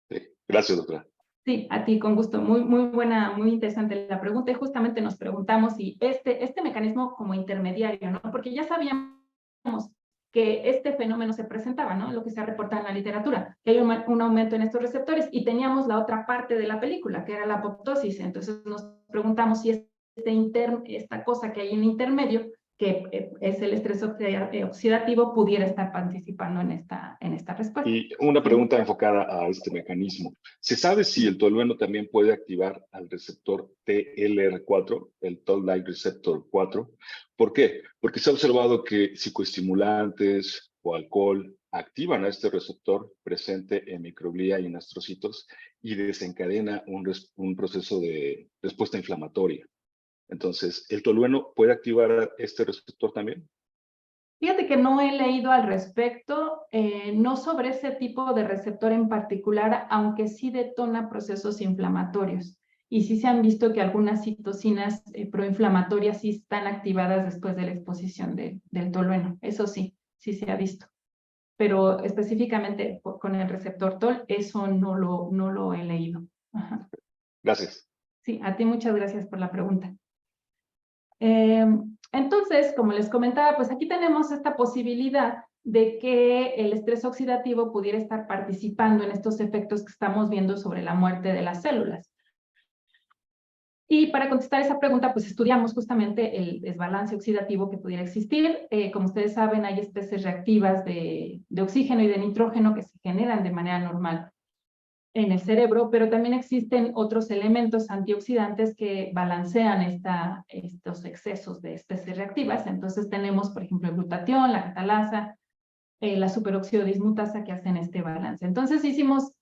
Sí. Gracias, doctora. Sí, a ti con gusto. Muy buena, muy interesante la pregunta. Y justamente nos preguntamos si este mecanismo como intermediario, ¿no? Porque ya sabíamos que este fenómeno se presentaba, ¿no? Lo que se ha reportado en la literatura, que hay un aumento en estos receptores y teníamos la otra parte de la película, que era la apoptosis. Entonces nos preguntamos si esta cosa que hay en intermedio, que es el estrés oxidativo, pudiera estar participando en esta respuesta. Y una pregunta enfocada a este mecanismo. ¿Se sabe si el tolueno también puede activar al receptor TLR4, el Toll-like receptor 4? ¿Por qué? Porque se ha observado que psicoestimulantes o alcohol activan a este receptor presente en microglía y en astrocitos y desencadena un proceso de respuesta inflamatoria. Entonces, ¿el tolueno puede activar este receptor también? Fíjate que no he leído al respecto, no sobre ese tipo de receptor en particular, aunque sí detona procesos inflamatorios. Y sí se han visto que algunas citocinas proinflamatorias sí están activadas después de la exposición del tolueno. Eso sí, sí se ha visto. Pero específicamente con el receptor TOL, eso no lo he leído. Ajá. Gracias. Sí, a ti muchas gracias por la pregunta. Entonces, como les comentaba, pues aquí tenemos esta posibilidad de que el estrés oxidativo pudiera estar participando en estos efectos que estamos viendo sobre la muerte de las células. Y para contestar esa pregunta, pues estudiamos justamente el desbalance oxidativo que pudiera existir. Como ustedes saben, hay especies reactivas de oxígeno y de nitrógeno que se generan de manera normal en el cerebro, pero también existen otros elementos antioxidantes que balancean estos excesos de especies reactivas. Entonces tenemos, por ejemplo, el glutatión, la catalasa, la superóxido dismutasa que hacen este balance. Entonces hicimos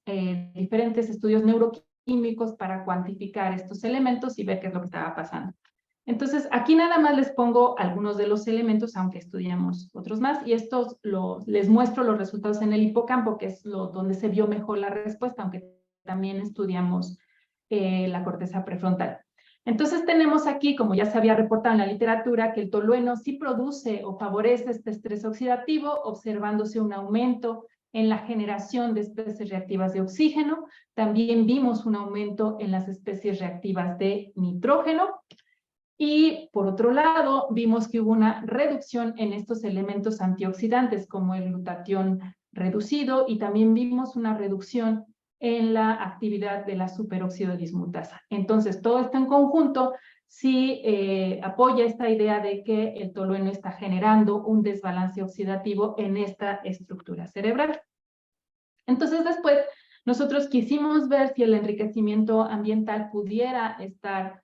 diferentes estudios neuroquímicos para cuantificar estos elementos y ver qué es lo que estaba pasando. Entonces, aquí nada más les pongo algunos de los elementos, aunque estudiamos otros más, y estos les muestro los resultados en el hipocampo, que es donde se vio mejor la respuesta, aunque también estudiamos la corteza prefrontal. Entonces tenemos aquí, como ya se había reportado en la literatura, que el tolueno sí produce o favorece este estrés oxidativo, observándose un aumento en la generación de especies reactivas de oxígeno. También vimos un aumento en las especies reactivas de nitrógeno. Y por otro lado, vimos que hubo una reducción en estos elementos antioxidantes como el glutatión reducido y también vimos una reducción en la actividad de la superóxido dismutasa. Entonces, todo esto en conjunto sí apoya esta idea de que el tolueno está generando un desbalance oxidativo en esta estructura cerebral. Entonces, después, nosotros quisimos ver si el enriquecimiento ambiental pudiera estar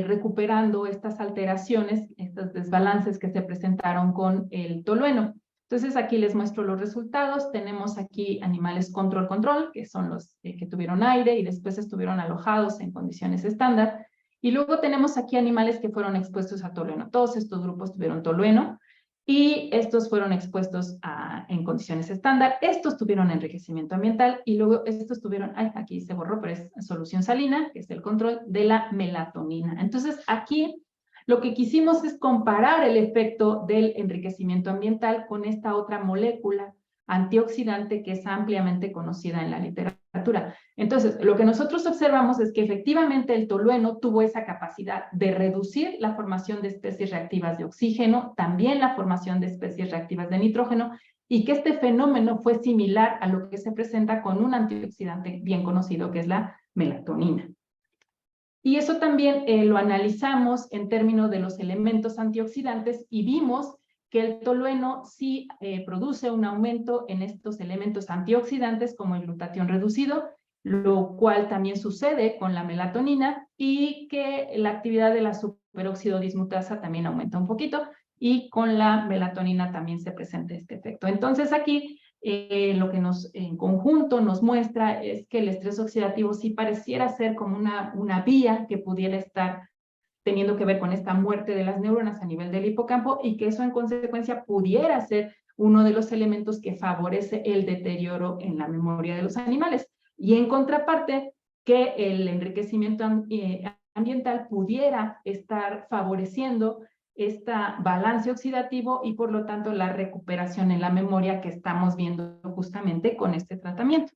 recuperando estas alteraciones, estos desbalances que se presentaron con el tolueno. Entonces aquí les muestro los resultados. Tenemos aquí animales control, que son los que tuvieron aire y después estuvieron alojados en condiciones estándar. Y luego tenemos aquí animales que fueron expuestos a tolueno. Todos estos grupos tuvieron tolueno y estos fueron expuestos en condiciones estándar. Estos tuvieron enriquecimiento ambiental y luego estos tuvieron, aquí se borró, pero es solución salina, que es el control de la melatonina. Entonces aquí lo que quisimos es comparar el efecto del enriquecimiento ambiental con esta otra molécula antioxidante que es ampliamente conocida en la literatura. Entonces, lo que nosotros observamos es que efectivamente el tolueno tuvo esa capacidad de reducir la formación de especies reactivas de oxígeno, también la formación de especies reactivas de nitrógeno, y que este fenómeno fue similar a lo que se presenta con un antioxidante bien conocido, que es la melatonina. Y eso también lo analizamos en términos de los elementos antioxidantes y vimos que el tolueno sí produce un aumento en estos elementos antioxidantes como el glutatión reducido, lo cual también sucede con la melatonina y que la actividad de la superóxido dismutasa también aumenta un poquito y con la melatonina también se presenta este efecto. Entonces aquí lo que en conjunto nos muestra es que el estrés oxidativo sí pareciera ser como una vía que pudiera estar teniendo que ver con esta muerte de las neuronas a nivel del hipocampo y que eso en consecuencia pudiera ser uno de los elementos que favorece el deterioro en la memoria de los animales. Y en contraparte, que el enriquecimiento ambiental pudiera estar favoreciendo este balance oxidativo y por lo tanto la recuperación en la memoria que estamos viendo justamente con este tratamiento.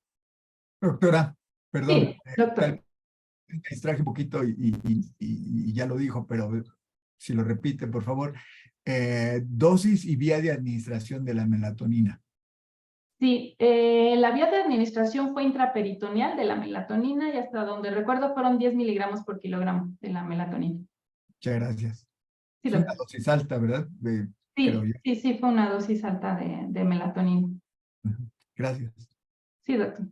Doctora, perdón. Sí, doctor. Me distraje un poquito y ya lo dijo, pero si lo repite, por favor. Dosis y vía de administración de la melatonina. Sí, la vía de administración fue intraperitoneal de la melatonina y hasta donde recuerdo fueron 10 miligramos por kilogramo de la melatonina. Muchas gracias. Sí, Es una doctor. dosis alta, ¿verdad? Creo yo. Sí, fue una dosis alta de melatonina. Ujú. Gracias. Sí, doctor.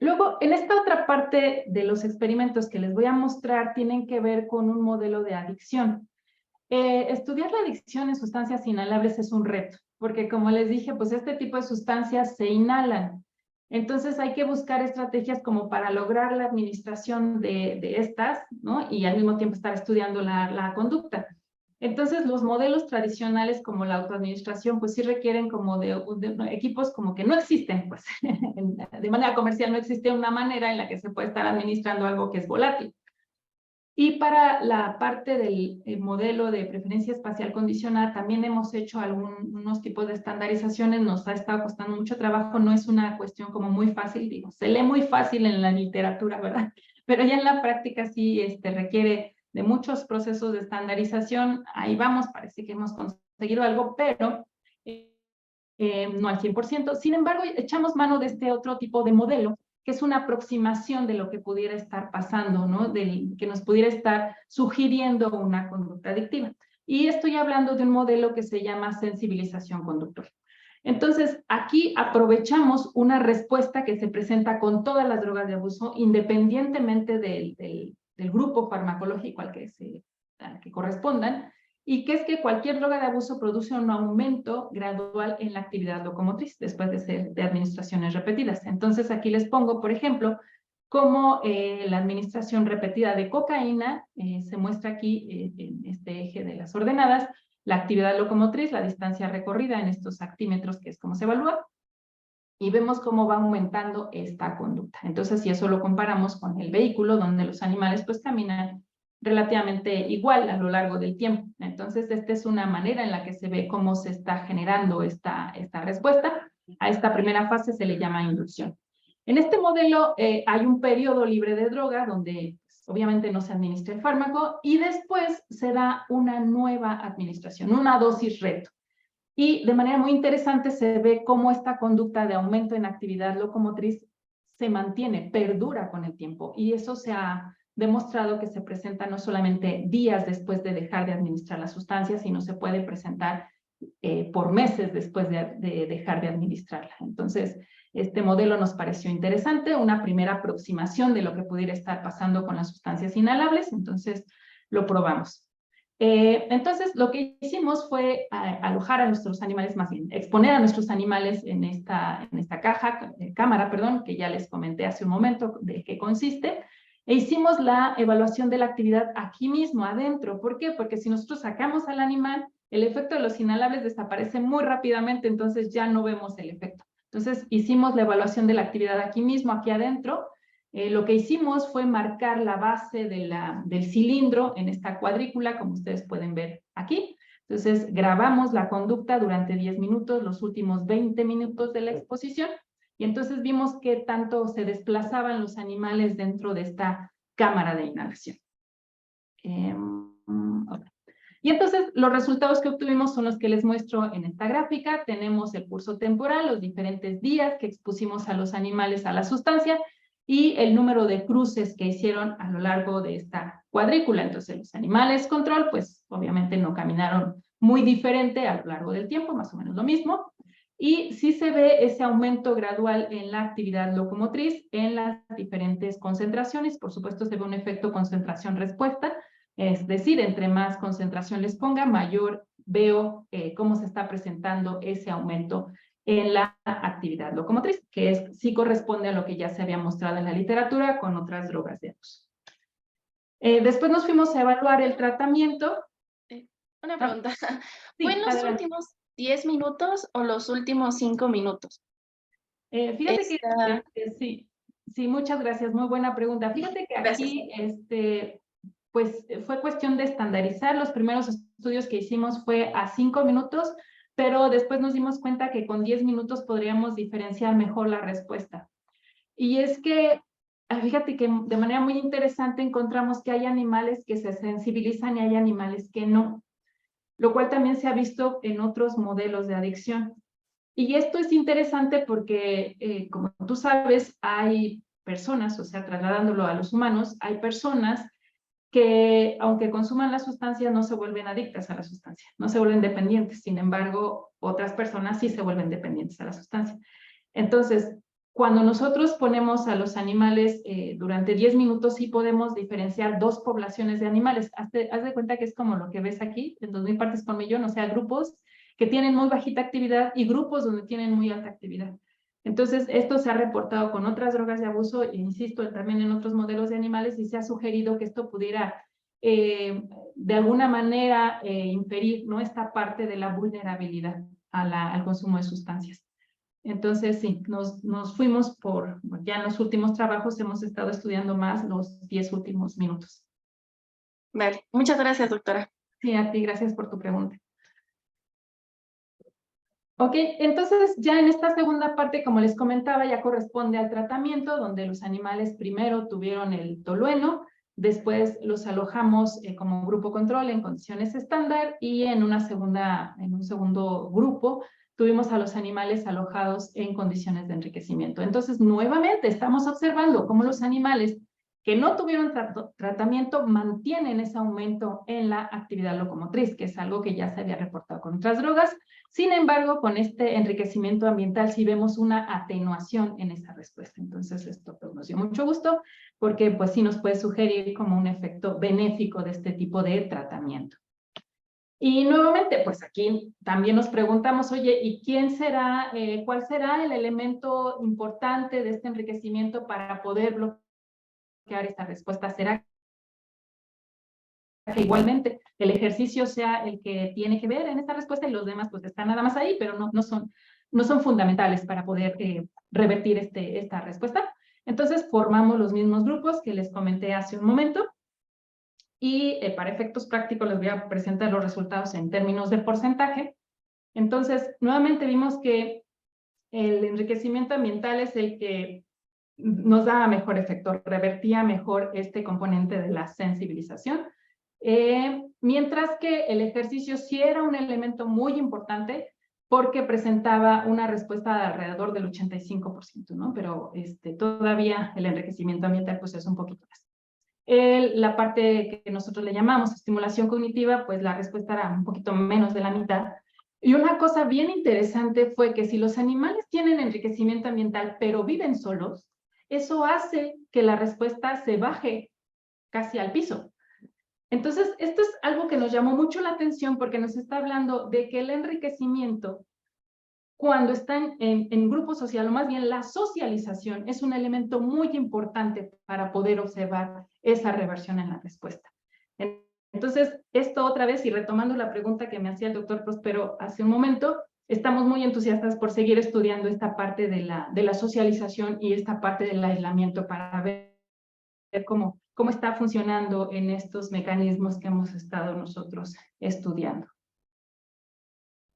Luego, en esta otra parte de los experimentos que les voy a mostrar, tienen que ver con un modelo de adicción. Estudiar la adicción en sustancias inhalables es un reto, porque como les dije, pues este tipo de sustancias se inhalan. Entonces hay que buscar estrategias como para lograr la administración de estas, ¿no? Y al mismo tiempo estar estudiando la conducta. Entonces los modelos tradicionales como la autoadministración, pues sí requieren como de equipos como que no existen, pues de manera comercial no existe una manera en la que se puede estar administrando algo que es volátil. Y para la parte del modelo de preferencia espacial condicionada, también hemos hecho algunos tipos de estandarizaciones, nos ha estado costando mucho trabajo, no es una cuestión como muy fácil, digo, se lee muy fácil en la literatura, ¿verdad? Pero ya en la práctica sí requiere de muchos procesos de estandarización, ahí vamos, parece que hemos conseguido algo, pero no al 100%. Sin embargo, echamos mano de este otro tipo de modelo, que es una aproximación de lo que pudiera estar pasando, ¿no? Que nos pudiera estar sugiriendo una conducta adictiva. Y estoy hablando de un modelo que se llama sensibilización conductual. Entonces, aquí aprovechamos una respuesta que se presenta con todas las drogas de abuso, independientemente del grupo farmacológico al que correspondan, y que es que cualquier droga de abuso produce un aumento gradual en la actividad locomotriz después de administraciones repetidas. Entonces, aquí les pongo, por ejemplo, cómo la administración repetida de cocaína se muestra aquí en este eje de las ordenadas, la actividad locomotriz, la distancia recorrida en estos actímetros, que es como se evalúa, y vemos cómo va aumentando esta conducta. Entonces, si eso lo comparamos con el vehículo, donde los animales pues caminan relativamente igual a lo largo del tiempo. Entonces, esta es una manera en la que se ve cómo se está generando esta respuesta. A esta primera fase se le llama inducción. En este modelo hay un periodo libre de droga donde pues, obviamente no se administra el fármaco y después se da una nueva administración, una dosis reto. Y de manera muy interesante se ve cómo esta conducta de aumento en actividad locomotriz se mantiene, perdura con el tiempo. Y eso se ha demostrado que se presenta no solamente días después de dejar de administrar la sustancia, sino se puede presentar por meses después de dejar de administrarla. Entonces, este modelo nos pareció interesante, una primera aproximación de lo que pudiera estar pasando con las sustancias inhalables, entonces lo probamos. Entonces, lo que hicimos fue alojar a nuestros animales, más bien, exponer a nuestros animales en esta cámara, perdón, que ya les comenté hace un momento de qué consiste, e hicimos la evaluación de la actividad aquí mismo, adentro. ¿Por qué? Porque si nosotros sacamos al animal, el efecto de los inhalables desaparece muy rápidamente, entonces ya no vemos el efecto. Entonces, hicimos la evaluación de la actividad aquí mismo, aquí adentro. Lo que hicimos fue marcar la base del cilindro en esta cuadrícula, como ustedes pueden ver aquí. Entonces, grabamos la conducta durante 10 minutos, los últimos 20 minutos de la exposición, y entonces vimos qué tanto se desplazaban los animales dentro de esta cámara de inhalación. Y entonces los resultados que obtuvimos son los que les muestro en esta gráfica. Tenemos el curso temporal, los diferentes días que expusimos a los animales a la sustancia y el número de cruces que hicieron a lo largo de esta cuadrícula. Entonces los animales control, pues obviamente no caminaron muy diferente a lo largo del tiempo, más o menos lo mismo. Y sí se ve ese aumento gradual en la actividad locomotriz en las diferentes concentraciones. Por supuesto se ve un efecto concentración-respuesta. Es decir, entre más concentración les ponga, mayor veo cómo se está presentando ese aumento en la actividad locomotriz, que sí corresponde a lo que ya se había mostrado en la literatura con otras drogas de abuso. Después nos fuimos a evaluar el tratamiento. Una pregunta. Sí, ¿Fue en los adelante. últimos 10 minutos o los últimos 5 minutos? Fíjate que sí, muchas gracias, muy buena pregunta. Fíjate que aquí pues fue cuestión de estandarizar. Los primeros estudios que hicimos fue a 5 minutos, pero después nos dimos cuenta que con 10 minutos podríamos diferenciar mejor la respuesta. Y es que, fíjate que de manera muy interesante encontramos que hay animales que se sensibilizan y hay animales que no, lo cual también se ha visto en otros modelos de adicción. Y esto es interesante porque, como tú sabes, hay personas, o sea, trasladándolo a los humanos, hay personas que aunque consuman la sustancia, no se vuelven adictas a la sustancia, no se vuelven dependientes. Sin embargo, otras personas sí se vuelven dependientes a la sustancia. Entonces, cuando nosotros ponemos a los animales durante 10 minutos, sí podemos diferenciar dos poblaciones de animales. Haz de cuenta que es como lo que ves aquí, en 2000 partes por millón, o sea, grupos que tienen muy bajita actividad y grupos donde tienen muy alta actividad. Entonces, esto se ha reportado con otras drogas de abuso, e insisto, también en otros modelos de animales, y se ha sugerido que esto pudiera, de alguna manera, inferir, ¿no?, esta parte de la vulnerabilidad al consumo de sustancias. Entonces, sí, nos fuimos por, ya en los últimos trabajos hemos estado estudiando más los 10 últimos minutos. Vale, muchas gracias, doctora. Sí, a ti, gracias por tu pregunta. Ok, entonces ya en esta segunda parte, como les comentaba, ya corresponde al tratamiento, donde los animales primero tuvieron el tolueno, después los alojamos como grupo control en condiciones estándar, y en un segundo grupo tuvimos a los animales alojados en condiciones de enriquecimiento. Entonces, nuevamente estamos observando cómo los animales que no tuvieron tratamiento mantienen ese aumento en la actividad locomotriz, que es algo que ya se había reportado con otras drogas. Sin embargo, con este enriquecimiento ambiental sí vemos una atenuación en esa respuesta. Entonces, esto pues, nos dio mucho gusto, porque pues sí nos puede sugerir como un efecto benéfico de este tipo de tratamiento. Y nuevamente, pues aquí también nos preguntamos, oye, ¿y cuál será el elemento importante de este enriquecimiento para poder bloquear esta respuesta? ¿Será que igualmente el ejercicio sea el que tiene que ver en esta respuesta y los demás pues están nada más ahí, pero no son fundamentales para poder revertir esta respuesta? Entonces formamos los mismos grupos que les comenté hace un momento, y para efectos prácticos les voy a presentar los resultados en términos de porcentaje. Entonces, nuevamente vimos que el enriquecimiento ambiental es el que nos daba mejor efecto, revertía mejor este componente de la sensibilización, mientras que el ejercicio sí era un elemento muy importante porque presentaba una respuesta de alrededor del 85%, ¿no? Pero todavía el enriquecimiento ambiental pues es un poquito más. La parte que nosotros le llamamos estimulación cognitiva, pues la respuesta era un poquito menos de la mitad. Y una cosa bien interesante fue que si los animales tienen enriquecimiento ambiental pero viven solos, eso hace que la respuesta se baje casi al piso. Entonces, esto es algo que nos llamó mucho la atención porque nos está hablando de que el enriquecimiento, cuando están en grupo social, o más bien la socialización, es un elemento muy importante para poder observar esa reversión en la respuesta. Entonces, esto otra vez, y retomando la pregunta que me hacía el doctor Prospero hace un momento, estamos muy entusiastas por seguir estudiando esta parte de la socialización y esta parte del aislamiento para ver cómo está funcionando en estos mecanismos que hemos estado nosotros estudiando.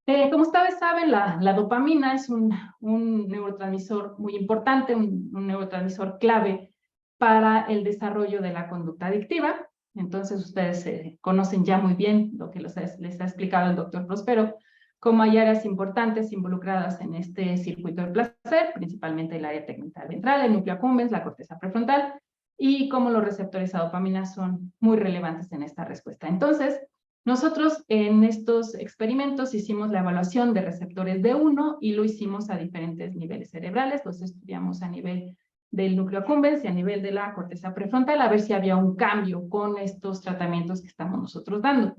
Como ustedes saben, la dopamina es un neurotransmisor muy importante, un neurotransmisor clave para el desarrollo de la conducta adictiva. Entonces, ustedes conocen ya muy bien lo que les ha explicado el doctor Prospero, cómo hay áreas importantes involucradas en este circuito de placer, principalmente el área tegmental ventral, el núcleo accumbens, la corteza prefrontal, y cómo los receptores a dopamina son muy relevantes en esta respuesta. Entonces, nosotros en estos experimentos hicimos la evaluación de receptores D1 y lo hicimos a diferentes niveles cerebrales. Los estudiamos a nivel del núcleo accumbens y a nivel de la corteza prefrontal, a ver si había un cambio con estos tratamientos que estamos nosotros dando.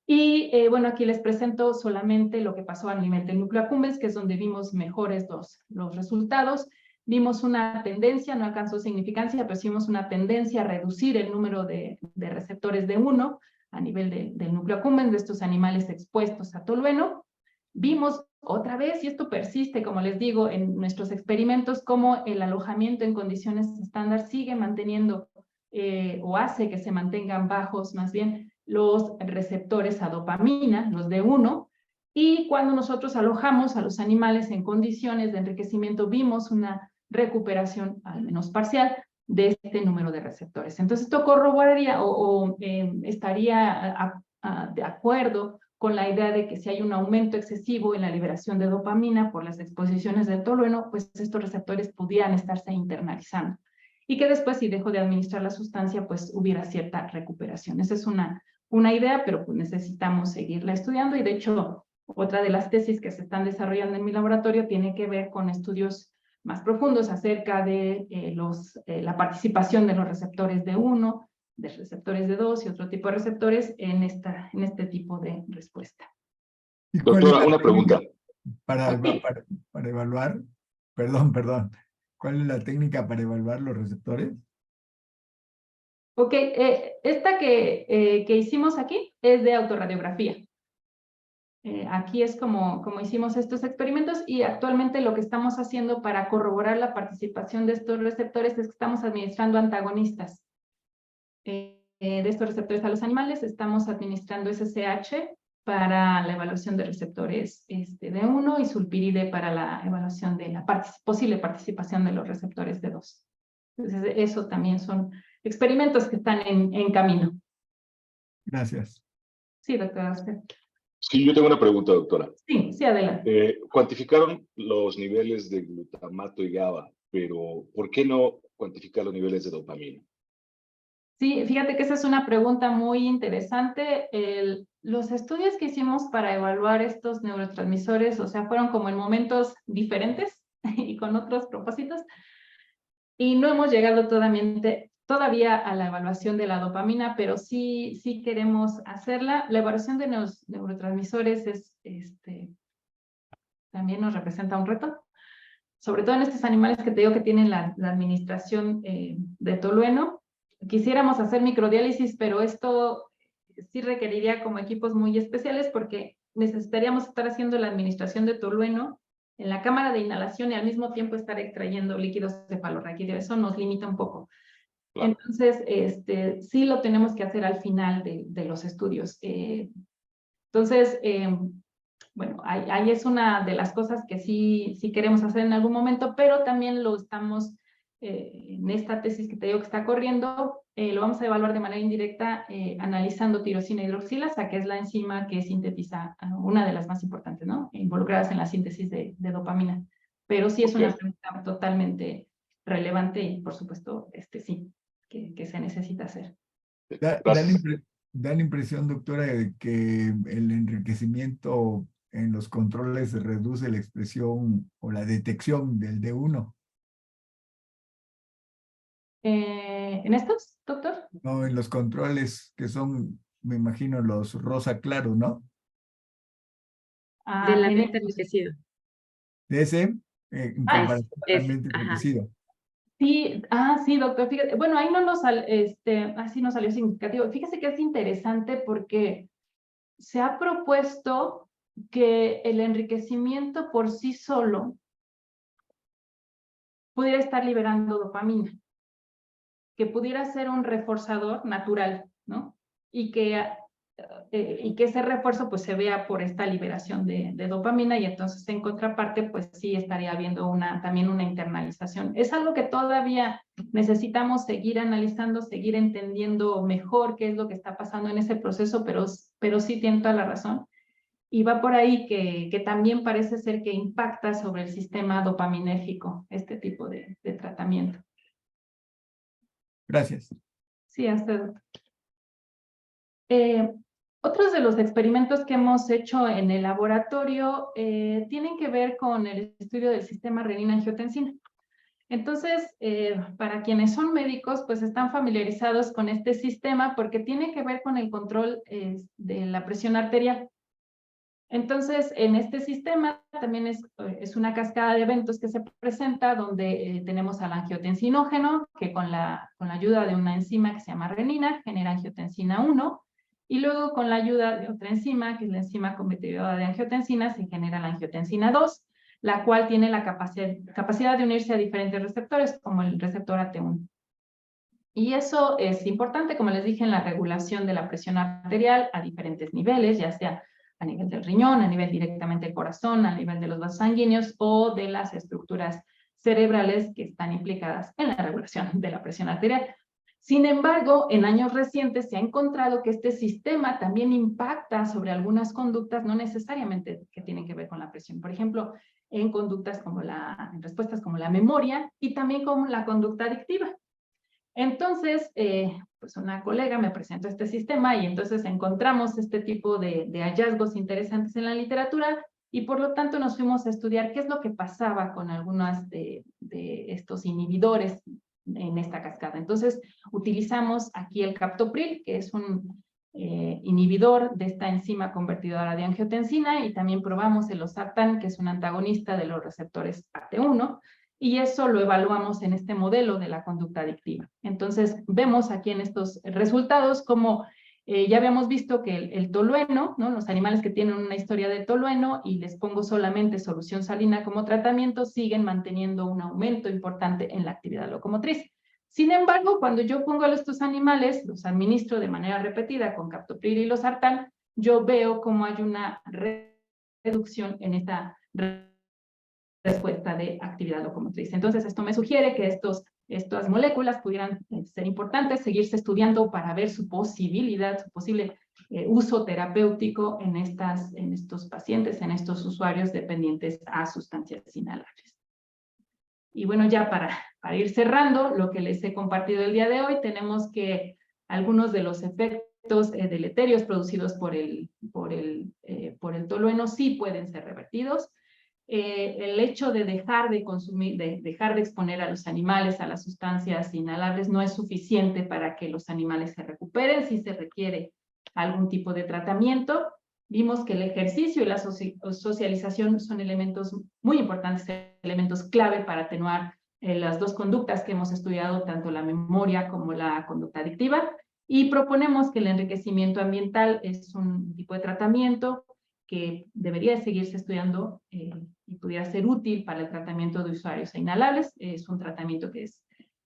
Y bueno, aquí les presento solamente lo que pasó a nivel del núcleo accumbens, que es donde vimos mejores los resultados. Vimos una tendencia, no alcanzó significancia, pero sí vimos una tendencia a reducir el número de receptores D1 a nivel del núcleo accumbens de estos animales expuestos a tolueno. Vimos otra vez, y esto persiste, como les digo, en nuestros experimentos, cómo el alojamiento en condiciones estándar sigue manteniendo o hace que se mantengan bajos más bien los receptores a dopamina, los D1, y cuando nosotros alojamos a los animales en condiciones de enriquecimiento vimos una recuperación, al menos parcial, de este número de receptores. Entonces, esto corroboraría estaría de acuerdo con la idea de que si hay un aumento excesivo en la liberación de dopamina por las exposiciones del tolueno, pues estos receptores pudieran estarse internalizando. y que después, si dejo de administrar la sustancia, pues hubiera cierta recuperación. Esa es una idea, pero pues necesitamos seguirla estudiando, y de hecho, otra de las tesis que se están desarrollando en mi laboratorio tiene que ver con estudios más profundos acerca de la participación de los receptores de 1, de receptores de 2 y otro tipo de receptores en este tipo de respuesta. ¿Y cuál es Doctora, la una técnica pregunta. para evaluar? Perdón. ¿Cuál es la técnica para evaluar los receptores? Ok, esta que hicimos aquí es de autorradiografía. Aquí es como hicimos estos experimentos, y actualmente lo que estamos haciendo para corroborar la participación de estos receptores es que estamos administrando antagonistas de estos receptores a los animales. Estamos administrando SSH para la evaluación de receptores de 1 y sulpiride para la evaluación de la posible participación de los receptores de 2. Entonces, eso también son experimentos que están en camino. Gracias. Sí, doctora, usted. Sí, yo tengo una pregunta, doctora. Sí, adelante. Cuantificaron los niveles de glutamato y GABA, pero ¿por qué no cuantificar los niveles de dopamina? Sí, fíjate que esa es una pregunta muy interesante. Los estudios que hicimos para evaluar estos neurotransmisores, o sea, fueron como en momentos diferentes y con otros propósitos, y no hemos llegado todavía a la evaluación de la dopamina, pero sí queremos hacerla. La evaluación de los neurotransmisores también nos representa un reto, sobre todo en estos animales que te digo que tienen la administración de tolueno. Quisiéramos hacer microdiálisis, pero esto sí requeriría como equipos muy especiales, porque necesitaríamos estar haciendo la administración de tolueno en la cámara de inhalación y al mismo tiempo estar extrayendo líquidos cefalorraquídeos. Eso nos limita un poco. Claro. Entonces, sí lo tenemos que hacer al final de los estudios. Entonces, bueno, ahí es una de las cosas que sí queremos hacer en algún momento, pero también lo estamos, en esta tesis que te digo que está corriendo, lo vamos a evaluar de manera indirecta analizando tirosina hidroxilasa, que es la enzima que sintetiza, una de las más importantes, ¿no? Involucradas en la síntesis de dopamina. Pero sí es una pregunta totalmente relevante y, por supuesto, sí, que se necesita hacer. Da la impresión, doctora, de que el enriquecimiento en los controles reduce la expresión o la detección del D1. ¿En estos, doctor? No, en los controles que son, me imagino, los rosa claro, ¿no? Del ambiente enriquecido. De ese, en comparación al ambiente enriquecido. Sí, sí, doctor, fíjate, bueno, ahí no nos así nos salió significativo. Fíjese que es interesante porque se ha propuesto que el enriquecimiento por sí solo pudiera estar liberando dopamina, que pudiera ser un reforzador natural, ¿no? Y que ese refuerzo pues se vea por esta liberación de dopamina, y entonces en contraparte pues sí estaría habiendo también una internalización. Es algo que todavía necesitamos seguir analizando, seguir entendiendo mejor qué es lo que está pasando en ese proceso, pero sí tiene toda la razón. Y va por ahí que también parece ser que impacta sobre el sistema dopaminérgico este tipo de tratamiento. Gracias. Sí, hasta doctor. Otros de los experimentos que hemos hecho en el laboratorio tienen que ver con el estudio del sistema renina-angiotensina. Entonces, para quienes son médicos, pues están familiarizados con este sistema porque tiene que ver con el control de la presión arterial. Entonces, en este sistema también es una cascada de eventos que se presenta donde tenemos al angiotensinógeno, que con la ayuda de una enzima que se llama renina genera angiotensina 1, y luego con la ayuda de otra enzima, que es la enzima competidora de angiotensina, se genera la angiotensina 2, la cual tiene la capacidad de unirse a diferentes receptores, como el receptor AT1. Y eso es importante, como les dije, en la regulación de la presión arterial a diferentes niveles, ya sea a nivel del riñón, a nivel directamente del corazón, a nivel de los vasos sanguíneos o de las estructuras cerebrales que están implicadas en la regulación de la presión arterial. Sin embargo, en años recientes se ha encontrado que este sistema también impacta sobre algunas conductas, no necesariamente que tienen que ver con la presión. Por ejemplo, en conductas como en respuestas como la memoria y también con la conducta adictiva. Entonces, pues una colega me presentó este sistema y entonces encontramos este tipo de hallazgos interesantes en la literatura y por lo tanto nos fuimos a estudiar qué es lo que pasaba con algunos de estos inhibidores en esta cascada. Entonces, utilizamos aquí el captopril, que es un inhibidor de esta enzima convertidora de angiotensina, y también probamos el losartán, que es un antagonista de los receptores AT1, y eso lo evaluamos en este modelo de la conducta adictiva. Entonces, vemos aquí en estos resultados como ya habíamos visto que el tolueno, ¿no? Los animales que tienen una historia de tolueno y les pongo solamente solución salina como tratamiento, siguen manteniendo un aumento importante en la actividad locomotriz. Sin embargo, cuando yo pongo a estos animales, los administro de manera repetida con captopril y losartán, yo veo cómo hay una reducción en esta respuesta de actividad locomotriz. Entonces, esto me sugiere que estas moléculas pudieran ser importantes, seguirse estudiando para ver su posibilidad, su posible uso terapéutico en estos pacientes, en estos usuarios dependientes a sustancias inhalables. Y bueno, ya para ir cerrando, lo que les he compartido el día de hoy, tenemos que algunos de los efectos deleterios producidos por el tolueno sí pueden ser revertidos. El hecho de dejar de consumir, dejar de exponer a los animales a las sustancias inhalables no es suficiente para que los animales se recuperen, si se requiere algún tipo de tratamiento. Vimos que el ejercicio y la socialización son elementos muy importantes, elementos clave para atenuar las dos conductas que hemos estudiado, tanto la memoria como la conducta adictiva, y proponemos que el enriquecimiento ambiental es un tipo de tratamiento que debería seguirse estudiando y pudiera ser útil para el tratamiento de usuarios inhalables. Es un tratamiento que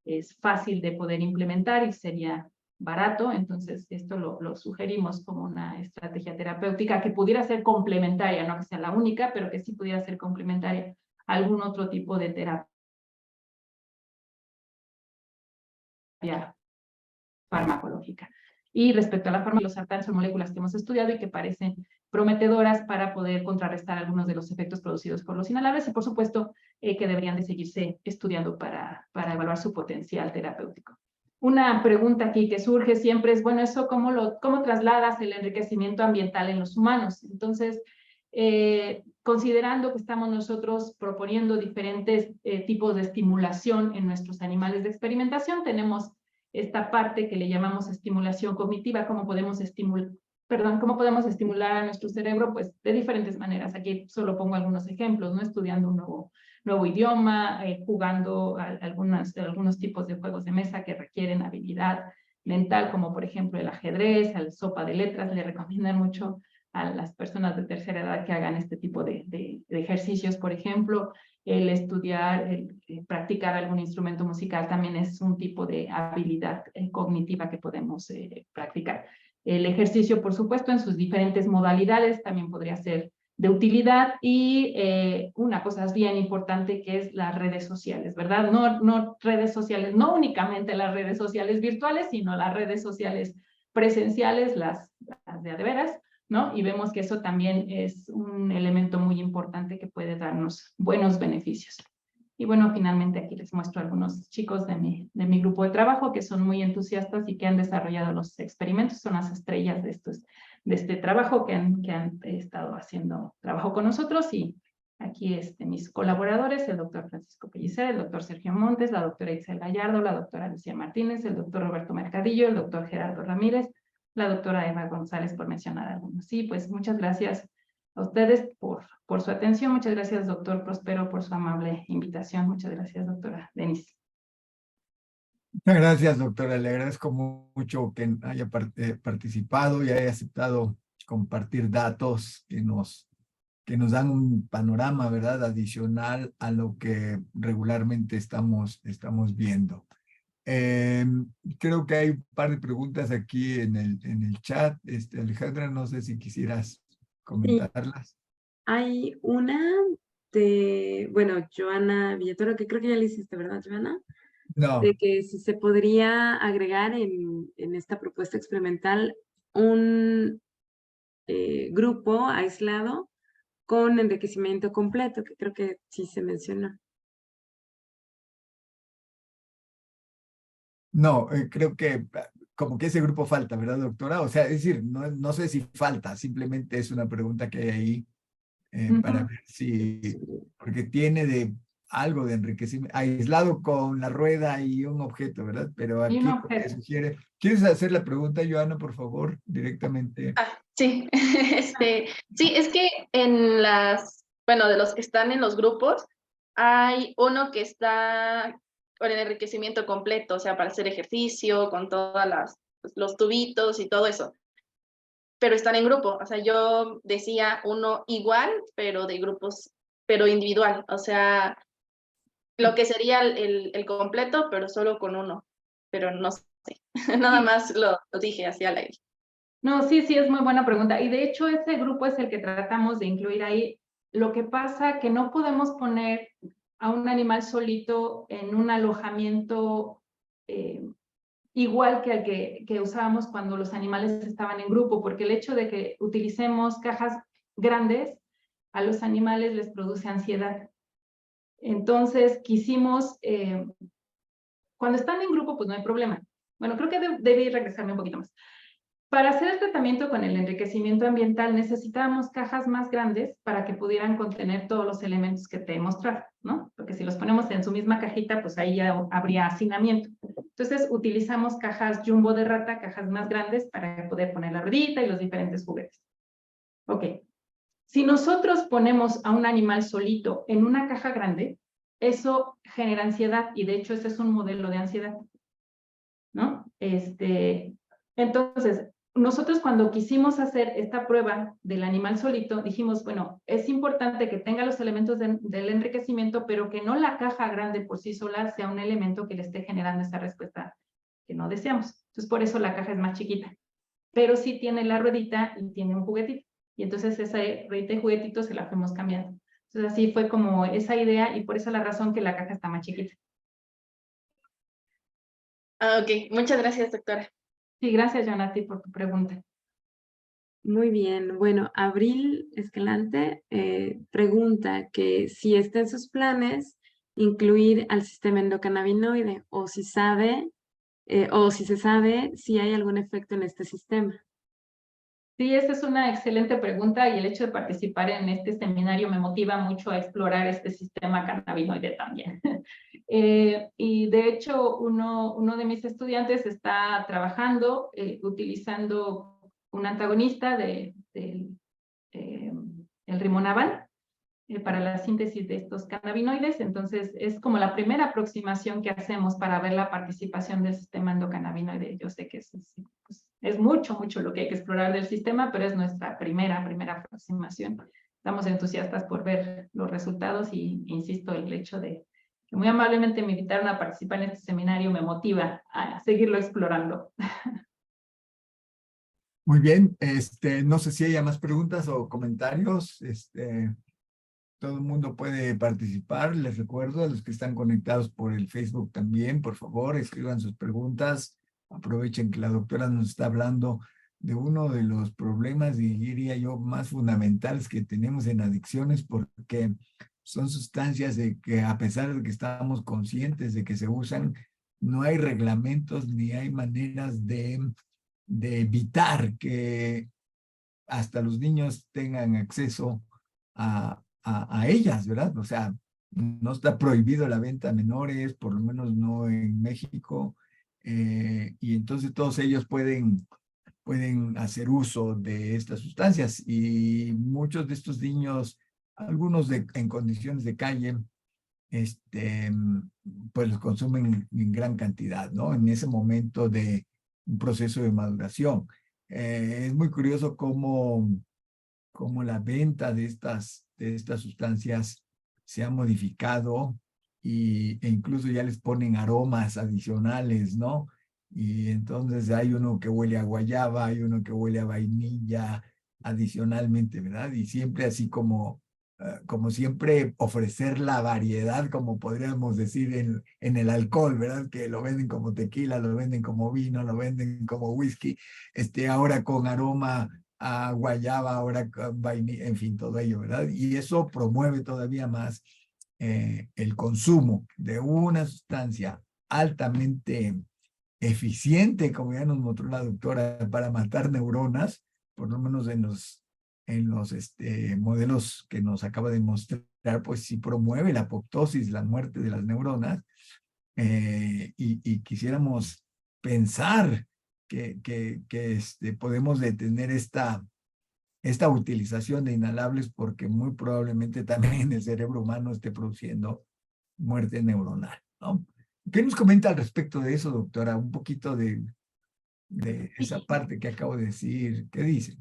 es fácil de poder implementar y sería barato, entonces esto lo sugerimos como una estrategia terapéutica que pudiera ser complementaria, no que sea la única, pero que sí pudiera ser complementaria a algún otro tipo de terapia farmacológica. Y respecto a la farmacología, los sartán son moléculas que hemos estudiado y que parecen prometedoras para poder contrarrestar algunos de los efectos producidos por los inhalables y, por supuesto, que deberían de seguirse estudiando para evaluar su potencial terapéutico. Una pregunta aquí que surge siempre es, bueno, ¿eso cómo trasladas el enriquecimiento ambiental en los humanos? Entonces, considerando que estamos nosotros proponiendo diferentes tipos de estimulación en nuestros animales de experimentación, tenemos esta parte que le llamamos estimulación cognitiva, cómo podemos estimular a nuestro cerebro, pues de diferentes maneras. Aquí solo pongo algunos ejemplos, ¿no? Estudiando un nuevo idioma, jugando algunos tipos de juegos de mesa que requieren habilidad mental, como por ejemplo el ajedrez, el sopa de letras. Le recomiendan mucho a las personas de tercera edad que hagan este tipo de ejercicios, por ejemplo. El estudiar, practicar algún instrumento musical también es un tipo de habilidad cognitiva que podemos practicar. El ejercicio, por supuesto, en sus diferentes modalidades también podría ser de utilidad y una cosa bien importante que es las redes sociales, ¿verdad? No redes sociales, no únicamente las redes sociales virtuales, sino las redes sociales presenciales, las de veras, ¿no? Y vemos que eso también es un elemento muy importante que puede darnos buenos beneficios. Y bueno, finalmente aquí les muestro a algunos chicos de mi grupo de trabajo que son muy entusiastas y que han desarrollado los experimentos, son las estrellas de este trabajo que han estado haciendo trabajo con nosotros. Y aquí mis colaboradores, el doctor Francisco Pellicer, el doctor Sergio Montes, la doctora Itzel Gallardo, la doctora Lucía Martínez, el doctor Roberto Mercadillo, el doctor Gerardo Ramírez, la doctora Eva González, por mencionar algunos. Sí, pues muchas gracias a ustedes por su atención. Muchas gracias, doctor Prospero, por su amable invitación. Muchas gracias, doctora Denise. Muchas gracias, doctora. Le agradezco mucho que haya participado y haya aceptado compartir datos que nos dan un panorama, ¿verdad?, adicional a lo que regularmente estamos viendo. Creo que hay un par de preguntas aquí en el chat. Alejandra, no sé si quisieras comentarlas. Sí. Hay una de, bueno, Joana Villatoro, que creo que ya le hiciste, ¿verdad, Joana? No. De que si se podría agregar en esta propuesta experimental un grupo aislado con enriquecimiento completo, que creo que sí se mencionó. No, creo que como que ese grupo falta, ¿verdad, doctora? O sea, es decir, no sé si falta, simplemente es una pregunta que hay ahí para ver si, porque tiene de algo de enriquecimiento, aislado con la rueda y un objeto, ¿verdad? Pero Y un aquí lo que objeto. sugiere, ¿quieres hacer la pregunta, Joana, por favor, directamente? Ah, sí, sí, es que en bueno, de los que están en los grupos, hay uno que está con el enriquecimiento completo, o sea, para hacer ejercicio, con todas los tubitos y todo eso, pero están en grupo, o sea, yo decía uno igual, pero de grupos, pero individual, o sea, lo que sería el completo, pero solo con uno, pero no sé, nada Sí. más lo dije así al aire. No, sí, sí, es muy buena pregunta. Y de hecho, ese grupo es el que tratamos de incluir ahí. Lo que pasa que no podemos poner a un animal solito en un alojamiento igual que el que usábamos cuando los animales estaban en grupo, porque el hecho de que utilicemos cajas grandes a los animales les produce ansiedad. Entonces, quisimos, cuando están en grupo, pues no hay problema. Bueno, creo que debí regresarme un poquito más. Para hacer el tratamiento con el enriquecimiento ambiental necesitábamos cajas más grandes para que pudieran contener todos los elementos que te he mostrado, ¿no? Porque si los ponemos en su misma cajita, pues ahí ya habría hacinamiento. Entonces utilizamos cajas jumbo de rata, cajas más grandes para poder poner la ruedita y los diferentes juguetes. Ok. Si nosotros ponemos a un animal solito en una caja grande, eso genera ansiedad y de hecho ese es un modelo de ansiedad, ¿no? Entonces, nosotros cuando quisimos hacer esta prueba del animal solito, dijimos, bueno, es importante que tenga los elementos del enriquecimiento, pero que no la caja grande por sí sola sea un elemento que le esté generando esa respuesta que no deseamos. Entonces, por eso la caja es más chiquita. Pero sí tiene la ruedita y tiene un juguetito. Y entonces esa ruedita y juguetito se la fuimos cambiando. Entonces, así fue como esa idea y por eso la razón que la caja está más chiquita. Ah, ok, muchas gracias, doctora. Sí, gracias, Jonathan, por tu pregunta. Muy bien. Bueno, Abril Escalante pregunta que si está en sus planes incluir al sistema endocannabinoide o si sabe o si se sabe si hay algún efecto en este sistema. Sí, esa es una excelente pregunta y el hecho de participar en este seminario me motiva mucho a explorar este sistema cannabinoide también. Y de hecho, uno de mis estudiantes está trabajando utilizando un antagonista del el rimonabal para la síntesis de estos cannabinoides. Entonces, es como la primera aproximación que hacemos para ver la participación del sistema endocannabinoide. Yo sé que es mucho, mucho lo que hay que explorar del sistema, pero es nuestra primera aproximación. Estamos entusiastas por ver los resultados y, insisto, el hecho de que muy amablemente me invitaron a participar en este seminario me motiva a seguirlo explorando. Muy bien, no sé si haya más preguntas o comentarios, todo el mundo puede participar. Les recuerdo a los que están conectados por el Facebook también, por favor, escriban sus preguntas. Aprovechen que la doctora nos está hablando de uno de los problemas, diría yo, más fundamentales que tenemos en adicciones, porque son sustancias de que a pesar de que estamos conscientes de que se usan, no hay reglamentos ni hay maneras de evitar que hasta los niños tengan acceso a ellas, ¿verdad? O sea, no está prohibido la venta a menores, por lo menos no en México, y entonces todos ellos pueden hacer uso de estas sustancias y muchos de estos niños, algunos en condiciones de calle, pues los consumen en gran cantidad, ¿no? En ese momento de un proceso de maduración. Es muy curioso cómo la venta de estas sustancias se ha modificado e incluso ya les ponen aromas adicionales, ¿no? Y entonces hay uno que huele a guayaba, hay uno que huele a vainilla adicionalmente, ¿verdad? Y siempre así como siempre ofrecer la variedad, como podríamos decir en el alcohol, ¿verdad? Que lo venden como tequila, lo venden como vino, lo venden como whisky, ahora con aroma a guayaba, ahora con vainilla, en fin, todo ello, ¿verdad? Y eso promueve todavía más el consumo de una sustancia altamente eficiente, como ya nos mostró la doctora, para matar neuronas, por lo menos en los modelos que nos acaba de mostrar, pues sí promueve la apoptosis, la muerte de las neuronas, y quisiéramos pensar que podemos detener esta utilización de inhalables, porque muy probablemente también el cerebro humano esté produciendo muerte neuronal, ¿no? ¿Qué nos comenta al respecto de eso, doctora? Un poquito de esa parte que acabo de decir. ¿Qué dice?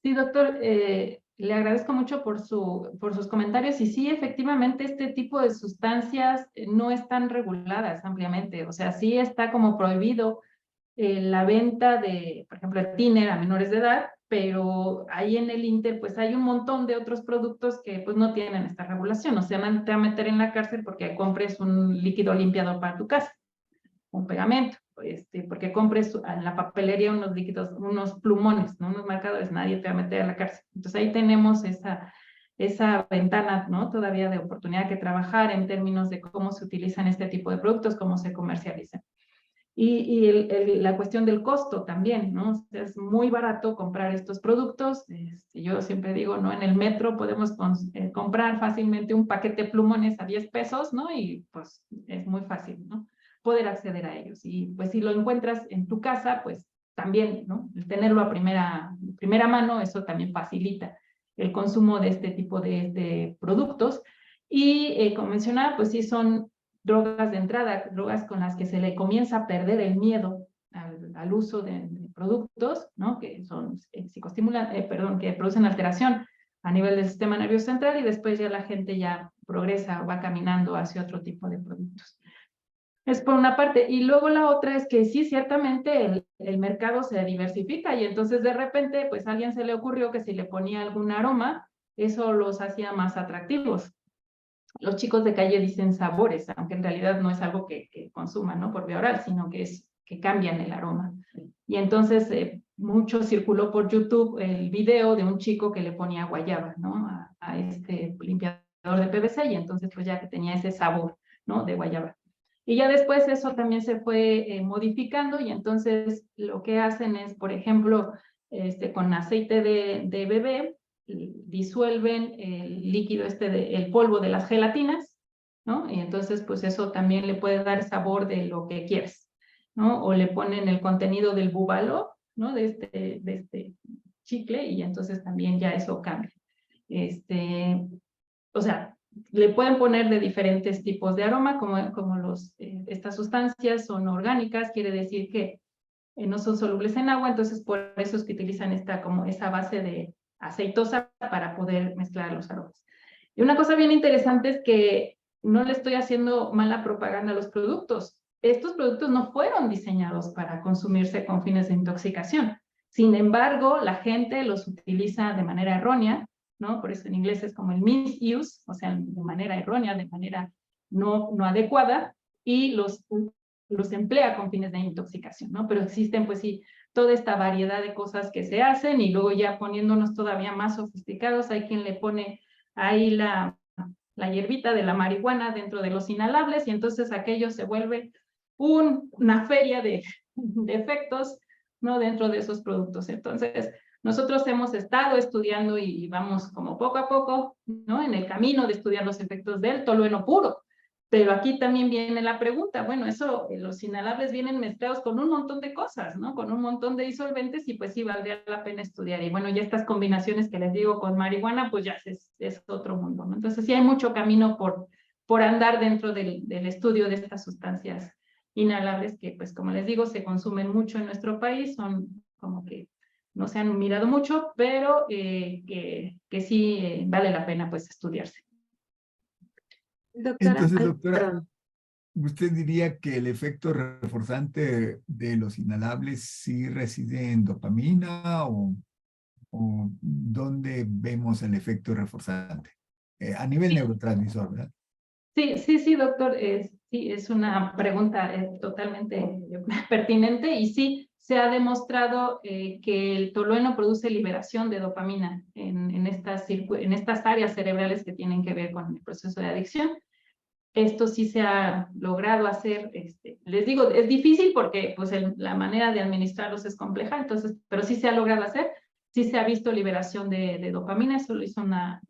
Sí, doctor, le agradezco mucho por sus comentarios y sí, efectivamente, este tipo de sustancias no están reguladas ampliamente, o sea, sí está como prohibido la venta de, por ejemplo, el tiner a menores de edad, pero ahí en el Inter, pues hay un montón de otros productos que pues no tienen esta regulación, o sea, te va a meter en la cárcel porque compres un líquido limpiador para tu casa, un pegamento, porque compres en la papelería unos líquidos, unos plumones, ¿no? Unos marcadores, nadie te va a meter a la cárcel. Entonces ahí tenemos esa ventana, ¿no? Todavía de oportunidad que trabajar en términos de cómo se utilizan este tipo de productos, cómo se comercializan. Y la cuestión del costo también, ¿no? O sea, es muy barato comprar estos productos. Yo siempre digo, ¿no? En el metro podemos comprar fácilmente un paquete de plumones a 10 pesos, ¿no? Y pues es muy fácil, ¿no? Poder acceder a ellos. Y pues si lo encuentras en tu casa, pues también, ¿no? El tenerlo a primera mano, eso también facilita el consumo de este tipo de productos. Y como mencionaba, pues sí son drogas de entrada, drogas con las que se le comienza a perder el miedo al uso de productos, ¿no? Que son psicoestimulantes, que producen alteración a nivel del sistema nervioso central, y después ya la gente ya progresa, va caminando hacia otro tipo de productos. Es por una parte. Y luego la otra es que sí, ciertamente el mercado se diversifica y entonces de repente pues a alguien se le ocurrió que si le ponía algún aroma, eso los hacía más atractivos. Los chicos de calle dicen sabores, aunque en realidad no es algo que consuman, ¿no? Por vía oral, sino que cambian el aroma. Y entonces mucho circuló por YouTube el video de un chico que le ponía guayaba, ¿no? A este limpiador de PVC, y entonces pues ya que tenía ese sabor, ¿no? De guayaba. Y ya después eso también se fue modificando, y entonces lo que hacen es, por ejemplo, con aceite de bebé, disuelven el líquido el polvo de las gelatinas, ¿no? Y entonces pues eso también le puede dar sabor de lo que quieres, ¿no? O le ponen el contenido del búbalo, ¿no? De este chicle, y entonces también ya eso cambia. O sea, le pueden poner de diferentes tipos de aroma, como estas sustancias son orgánicas, quiere decir que no son solubles en agua, entonces por eso es que utilizan esa base de aceitosa para poder mezclar los aromas. Y una cosa bien interesante es que no le estoy haciendo mala propaganda a los productos. Estos productos no fueron diseñados para consumirse con fines de intoxicación. Sin embargo, la gente los utiliza de manera errónea, ¿no? Por eso en inglés es como el misuse, o sea, de manera errónea, de manera no adecuada, y los emplea con fines de intoxicación, ¿no? Pero existen, pues sí, toda esta variedad de cosas que se hacen, y luego ya poniéndonos todavía más sofisticados, hay quien le pone ahí la hierbita de la marihuana dentro de los inhalables, y entonces aquello se vuelve una feria de efectos, ¿no? Dentro de esos productos. Entonces, nosotros hemos estado estudiando y vamos como poco a poco, ¿no? En el camino de estudiar los efectos del tolueno puro. Pero aquí también viene la pregunta, bueno, los inhalables vienen mezclados con un montón de cosas, ¿no? Con un montón de disolventes, y pues sí valdría la pena estudiar. Y bueno, ya estas combinaciones que les digo con marihuana, pues ya es otro mundo, ¿no? Entonces sí hay mucho camino por andar dentro del estudio de estas sustancias inhalables que, pues como les digo, se consumen mucho en nuestro país, son como que no se han mirado mucho, pero que sí vale la pena pues estudiarse. Doctora, Entonces, doctora, perdón. ¿usted diría que el efecto reforzante de los inhalables sí reside en dopamina, o dónde vemos el efecto reforzante? A nivel neurotransmisor, ¿verdad? Sí, doctor. Sí, es una pregunta totalmente pertinente, y sí, se ha demostrado que el tolueno produce liberación de dopamina en estas áreas cerebrales que tienen que ver con el proceso de adicción. esto sí se ha logrado hacer, les digo, es difícil porque pues la manera de administrarlos es compleja, entonces, pero sí se ha logrado hacer, sí se ha visto liberación de dopamina, eso lo hizo una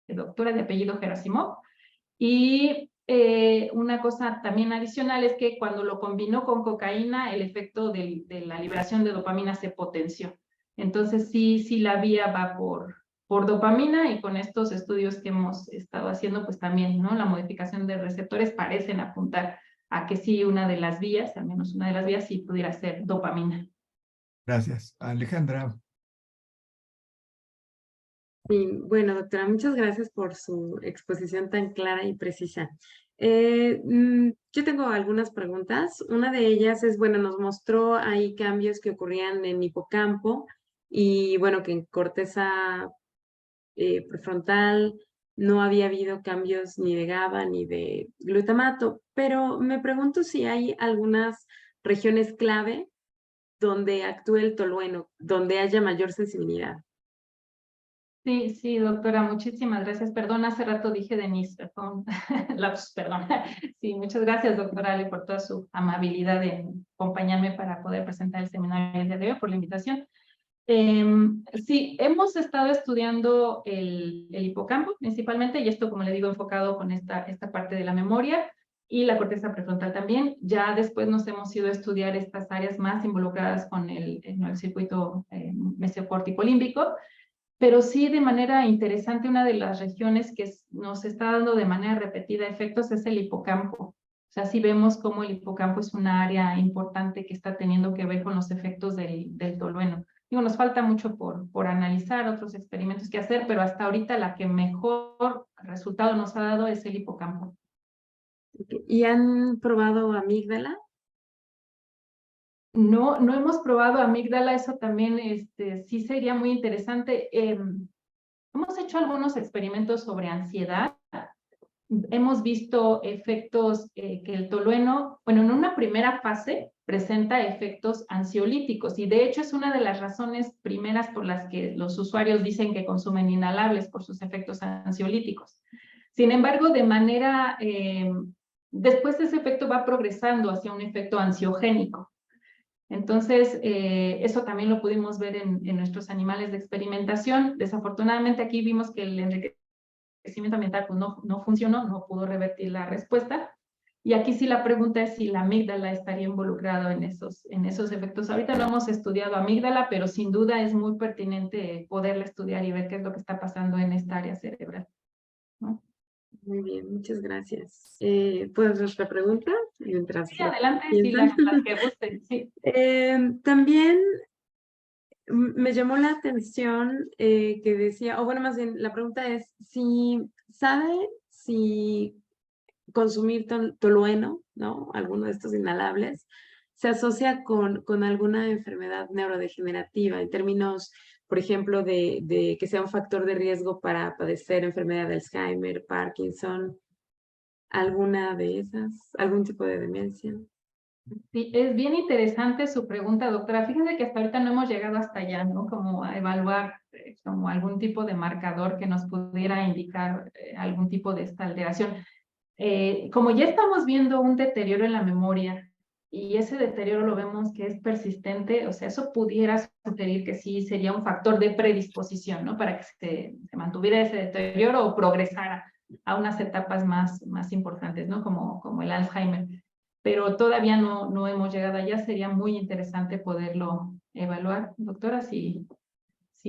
doctora de apellido Gerasimov. Y una cosa también adicional es que cuando lo combinó con cocaína, el efecto de la liberación de dopamina se potenció. Entonces sí la vía va por dopamina, y con estos estudios que hemos estado haciendo, pues también, ¿no? La modificación de receptores parecen apuntar a que sí una de las vías, al menos una de las vías, sí pudiera ser dopamina. Gracias. Alejandra. Sí, bueno, doctora, muchas gracias por su exposición tan clara y precisa. Yo tengo algunas preguntas. Una de ellas es, bueno, nos mostró ahí cambios que ocurrían en hipocampo y, bueno, que en corteza prefrontal no había habido cambios ni de GABA ni de glutamato, pero me pregunto si hay algunas regiones clave donde actúe el tolueno, donde haya mayor sensibilidad. Sí, doctora, muchísimas gracias. Perdón, hace rato dije Denise, perdón, perdón. Sí, muchas gracias, doctora Ale, por toda su amabilidad de acompañarme para poder presentar el seminario el día de hoy, por la invitación. Sí, hemos estado estudiando el hipocampo principalmente, y esto, como le digo, enfocado con esta parte de la memoria y la corteza prefrontal también. Ya después nos hemos ido a estudiar estas áreas más involucradas con el circuito mesocórtico límbico. Pero sí, de manera interesante, una de las regiones que nos está dando de manera repetida efectos es el hipocampo. O sea, sí vemos cómo el hipocampo es una área importante que está teniendo que ver con los efectos del tolueno. Digo, nos falta mucho por analizar, otros experimentos que hacer, pero hasta ahorita la que mejor resultado nos ha dado es el hipocampo. ¿Y han probado amígdala? No hemos probado amígdala, eso también sí sería muy interesante. Hemos hecho algunos experimentos sobre ansiedad. Hemos visto efectos que el tolueno, bueno, en una primera fase presenta efectos ansiolíticos, y de hecho es una de las razones primeras por las que los usuarios dicen que consumen inhalables, por sus efectos ansiolíticos. Sin embargo, después ese efecto va progresando hacia un efecto ansiogénico. Entonces, eso también lo pudimos ver en nuestros animales de experimentación. Desafortunadamente aquí vimos que el enriquecimiento ambiental pues, no funcionó, no pudo revertir la respuesta. Y aquí sí la pregunta es si la amígdala estaría involucrado en esos efectos. Ahorita no hemos estudiado amígdala, pero sin duda es muy pertinente poderla estudiar y ver qué es lo que está pasando en esta área cerebral, ¿no? Muy bien, muchas gracias. ¿Puedo hacer otra pregunta? Mientras Sí, adelante, sí, las que gusten, sí. También me llamó la atención que decía, o bueno, más bien, la pregunta es, si sabe si consumir tolueno, ¿no? Alguno de estos inhalables, se asocia con alguna enfermedad neurodegenerativa en términos, por ejemplo, de que sea un factor de riesgo para padecer enfermedad de Alzheimer, Parkinson, alguna de esas, algún tipo de demencia. Sí, es bien interesante su pregunta, doctora. Fíjense que hasta ahorita no hemos llegado hasta allá, ¿no? Como a evaluar como algún tipo de marcador que nos pudiera indicar algún tipo de esta alteración. Como ya estamos viendo un deterioro en la memoria, y ese deterioro lo vemos que es persistente, o sea, eso pudiera sugerir que sí sería un factor de predisposición, ¿no? Para que se mantuviera ese deterioro o progresara a unas etapas más importantes, ¿no? Como el Alzheimer. Pero todavía no hemos llegado allá. Sería muy interesante poderlo evaluar, doctora. Si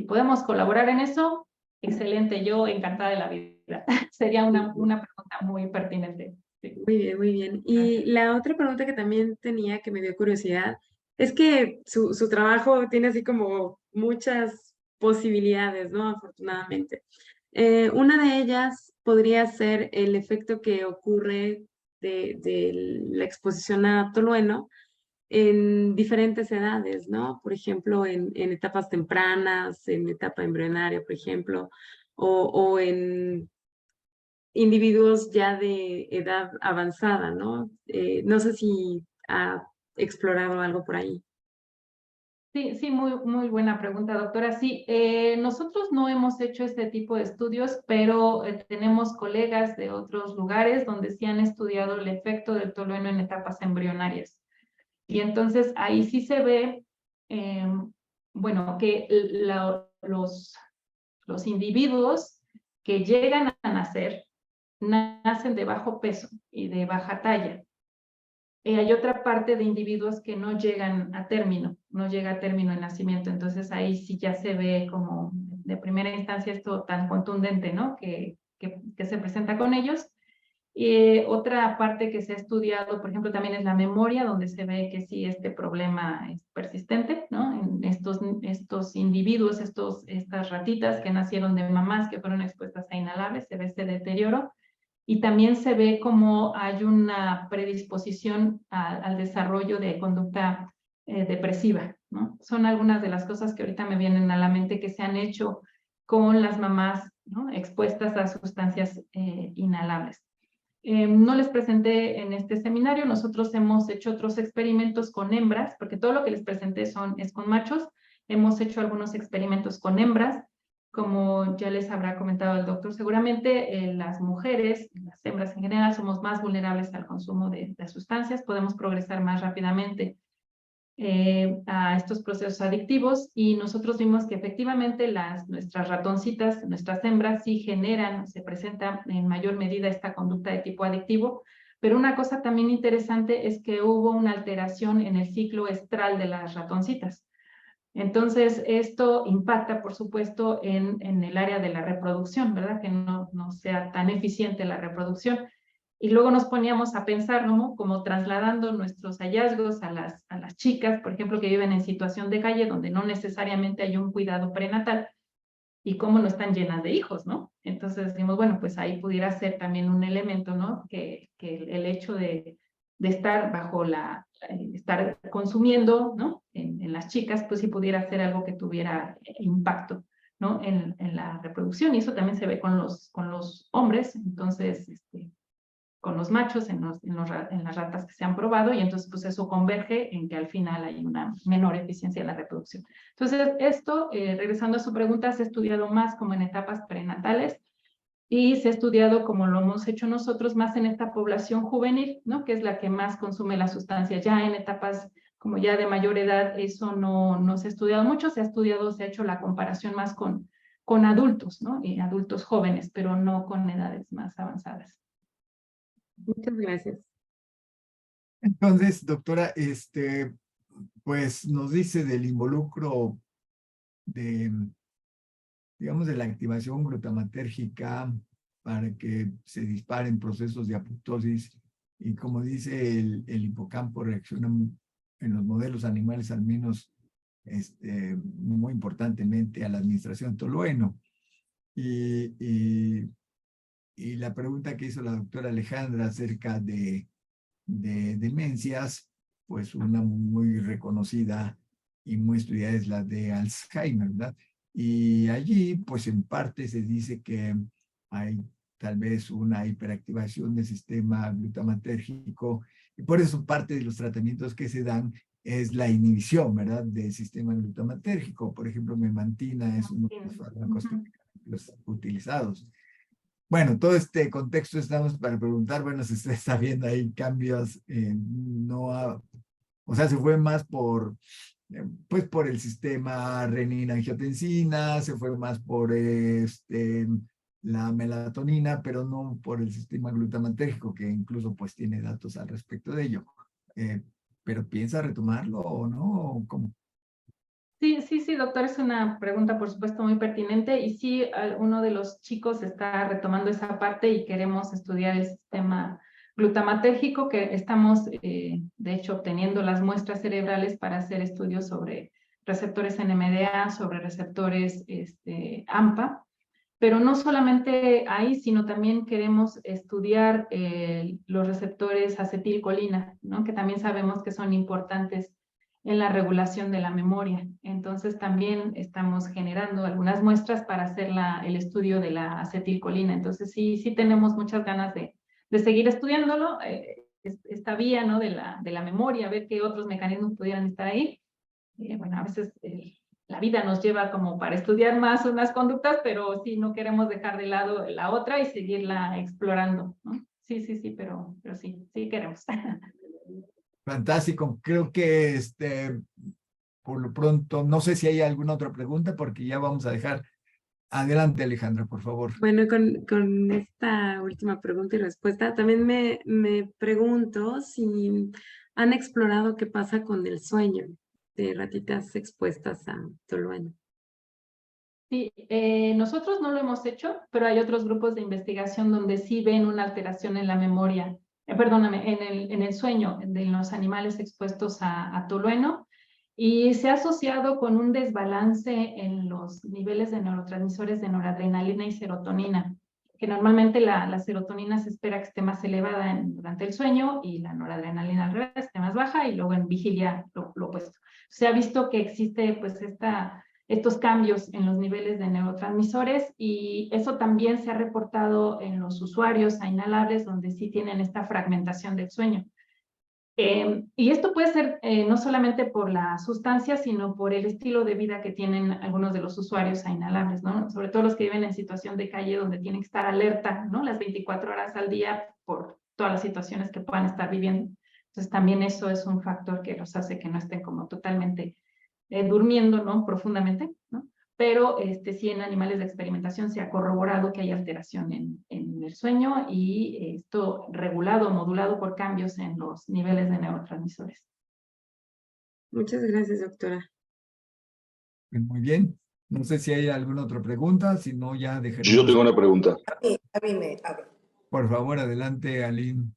podemos colaborar en eso, excelente. Yo encantada de la vida. Sería una pregunta muy pertinente. Sí. Muy bien, muy bien. Y la otra pregunta que también tenía, que me dio curiosidad, es que su trabajo tiene así como muchas posibilidades, ¿no? Afortunadamente. Una de ellas podría ser el efecto que ocurre de la exposición a tolueno en diferentes edades, ¿no? Por ejemplo, en etapas tempranas, en etapa embrionaria, por ejemplo, o en individuos ya de edad avanzada, ¿no? No sé si ha explorado algo por ahí. Sí, muy buena pregunta, doctora. Sí, nosotros no hemos hecho este tipo de estudios, pero tenemos colegas de otros lugares donde sí han estudiado el efecto del tolueno en etapas embrionarias. Y entonces ahí sí se ve, bueno, que los individuos que llegan a nacer, nacen de bajo peso y de baja talla. Hay otra parte de individuos que no llegan a término, no llega a término el nacimiento, entonces ahí sí ya se ve como de primera instancia esto tan contundente, ¿no? Que se presenta con ellos. Otra parte que se ha estudiado, por ejemplo, también es la memoria, donde se ve que sí este problema es persistente, ¿no? En estos individuos, estas ratitas que nacieron de mamás que fueron expuestas a inhalables, se ve este deterioro. Y también se ve como hay una predisposición al desarrollo de conducta depresiva, ¿no? Son algunas de las cosas que ahorita me vienen a la mente que se han hecho con las mamás, ¿no? Expuestas a sustancias inhalables. No les presenté en este seminario, nosotros hemos hecho otros experimentos con hembras, porque todo lo que les presenté es con machos. Hemos hecho algunos experimentos con hembras, como ya les habrá comentado el doctor, seguramente las mujeres, las hembras en general, somos más vulnerables al consumo de sustancias, podemos progresar más rápidamente a estos procesos adictivos, y nosotros vimos que efectivamente nuestras ratoncitas, nuestras hembras sí generan, se presenta en mayor medida esta conducta de tipo adictivo, pero una cosa también interesante es que hubo una alteración en el ciclo estral de las ratoncitas. Entonces, esto impacta, por supuesto, en el área de la reproducción, ¿verdad? Que no sea tan eficiente la reproducción. Y luego nos poníamos a pensar, ¿no? Como trasladando nuestros hallazgos a las chicas, por ejemplo, que viven en situación de calle, donde no necesariamente hay un cuidado prenatal, y cómo no están llenas de hijos, ¿no? Entonces decimos, bueno, pues ahí pudiera ser también un elemento, ¿no? Que el hecho de estar bajo estar consumiendo, ¿no? En las chicas, pues sí pudiera ser algo que tuviera impacto, ¿no? En la reproducción, y eso también se ve con los hombres, entonces, con los machos en las ratas que se han probado, y entonces pues eso converge en que al final hay una menor eficiencia en la reproducción. Entonces esto, regresando a su pregunta, se ha estudiado más como en etapas prenatales, y se ha estudiado, como lo hemos hecho nosotros, más en esta población juvenil, ¿no? Que es la que más consume la sustancia. Ya en etapas como ya de mayor edad, eso no se ha estudiado mucho, se ha hecho la comparación más con adultos, ¿no? Y adultos jóvenes, pero no con edades más avanzadas. Muchas gracias. Entonces, doctora, pues nos dice del involucro de, digamos, de la activación glutamatérgica para que se disparen procesos de apoptosis, y como dice el hipocampo reacciona en los modelos animales al menos muy importantemente a la administración de tolueno. Y la pregunta que hizo la doctora Alejandra acerca de demencias, pues una muy reconocida y muy estudiada es la de Alzheimer, ¿verdad? Y allí, pues en parte se dice que hay tal vez una hiperactivación del sistema glutamatérgico, y por eso parte de los tratamientos que se dan es la inhibición, ¿verdad?, del sistema glutamatérgico. Por ejemplo, memantina es uno de los fármacos utilizados. Bueno, todo este contexto estamos para preguntar, bueno, si usted está viendo ahí cambios, o sea, se fue más pues por el sistema renina-angiotensina, se fue más por la melatonina, pero no por el sistema glutamatérgico, que incluso pues tiene datos al respecto de ello. ¿Pero piensa retomarlo o no? ¿O cómo? Sí, doctor, es una pregunta, por supuesto, muy pertinente, y sí, uno de los chicos está retomando esa parte y queremos estudiar el sistema glutamatérgico, que estamos, de hecho, obteniendo las muestras cerebrales para hacer estudios sobre receptores NMDA, sobre receptores AMPA, pero no solamente ahí, sino también queremos estudiar los receptores acetilcolina, ¿no? Que también sabemos que son importantes en la regulación de la memoria. Entonces también estamos generando algunas muestras para hacer el estudio de la acetilcolina. Entonces sí tenemos muchas ganas de seguir estudiándolo, esta vía, ¿no? de la memoria, ver qué otros mecanismos pudieran estar ahí. bueno, a veces la vida nos lleva como para estudiar más unas conductas, pero sí no queremos dejar de lado la otra y seguirla explorando, ¿no? Sí, sí, sí, pero sí, sí queremos. Fantástico. Creo que por lo pronto, no sé si hay alguna otra pregunta porque ya vamos a dejar. Adelante, Alejandra, por favor. Bueno, con esta última pregunta y respuesta, también me pregunto si han explorado qué pasa con el sueño de ratitas expuestas a tolueno. Sí, nosotros no lo hemos hecho, pero hay otros grupos de investigación donde sí ven una alteración en la memoria, perdóname, en el sueño de los animales expuestos a tolueno, y se ha asociado con un desbalance en los niveles de neurotransmisores de noradrenalina y serotonina, que normalmente la serotonina se espera que esté más elevada durante el sueño y la noradrenalina al revés, esté más baja, y luego en vigilia lo opuesto. Se ha visto que existe pues estos cambios en los niveles de neurotransmisores, y eso también se ha reportado en los usuarios a inhalables donde sí tienen esta fragmentación del sueño. Y esto puede ser no solamente por la sustancia, sino por el estilo de vida que tienen algunos de los usuarios a inhalables, ¿no? Sobre todo los que viven en situación de calle donde tienen que estar alerta, ¿no? Las 24 horas al día por todas las situaciones que puedan estar viviendo. Entonces también eso es un factor que los hace que no estén como totalmente durmiendo, ¿no? Profundamente, ¿no? Pero sí, en animales de experimentación se ha corroborado que hay alteración en el sueño, y esto regulado, modulado por cambios en los niveles de neurotransmisores. Muchas gracias, doctora. Muy bien. No sé si hay alguna otra pregunta, si no ya Yo dejaremos. tengo una pregunta. A mí me habla. Por favor, adelante, Aline.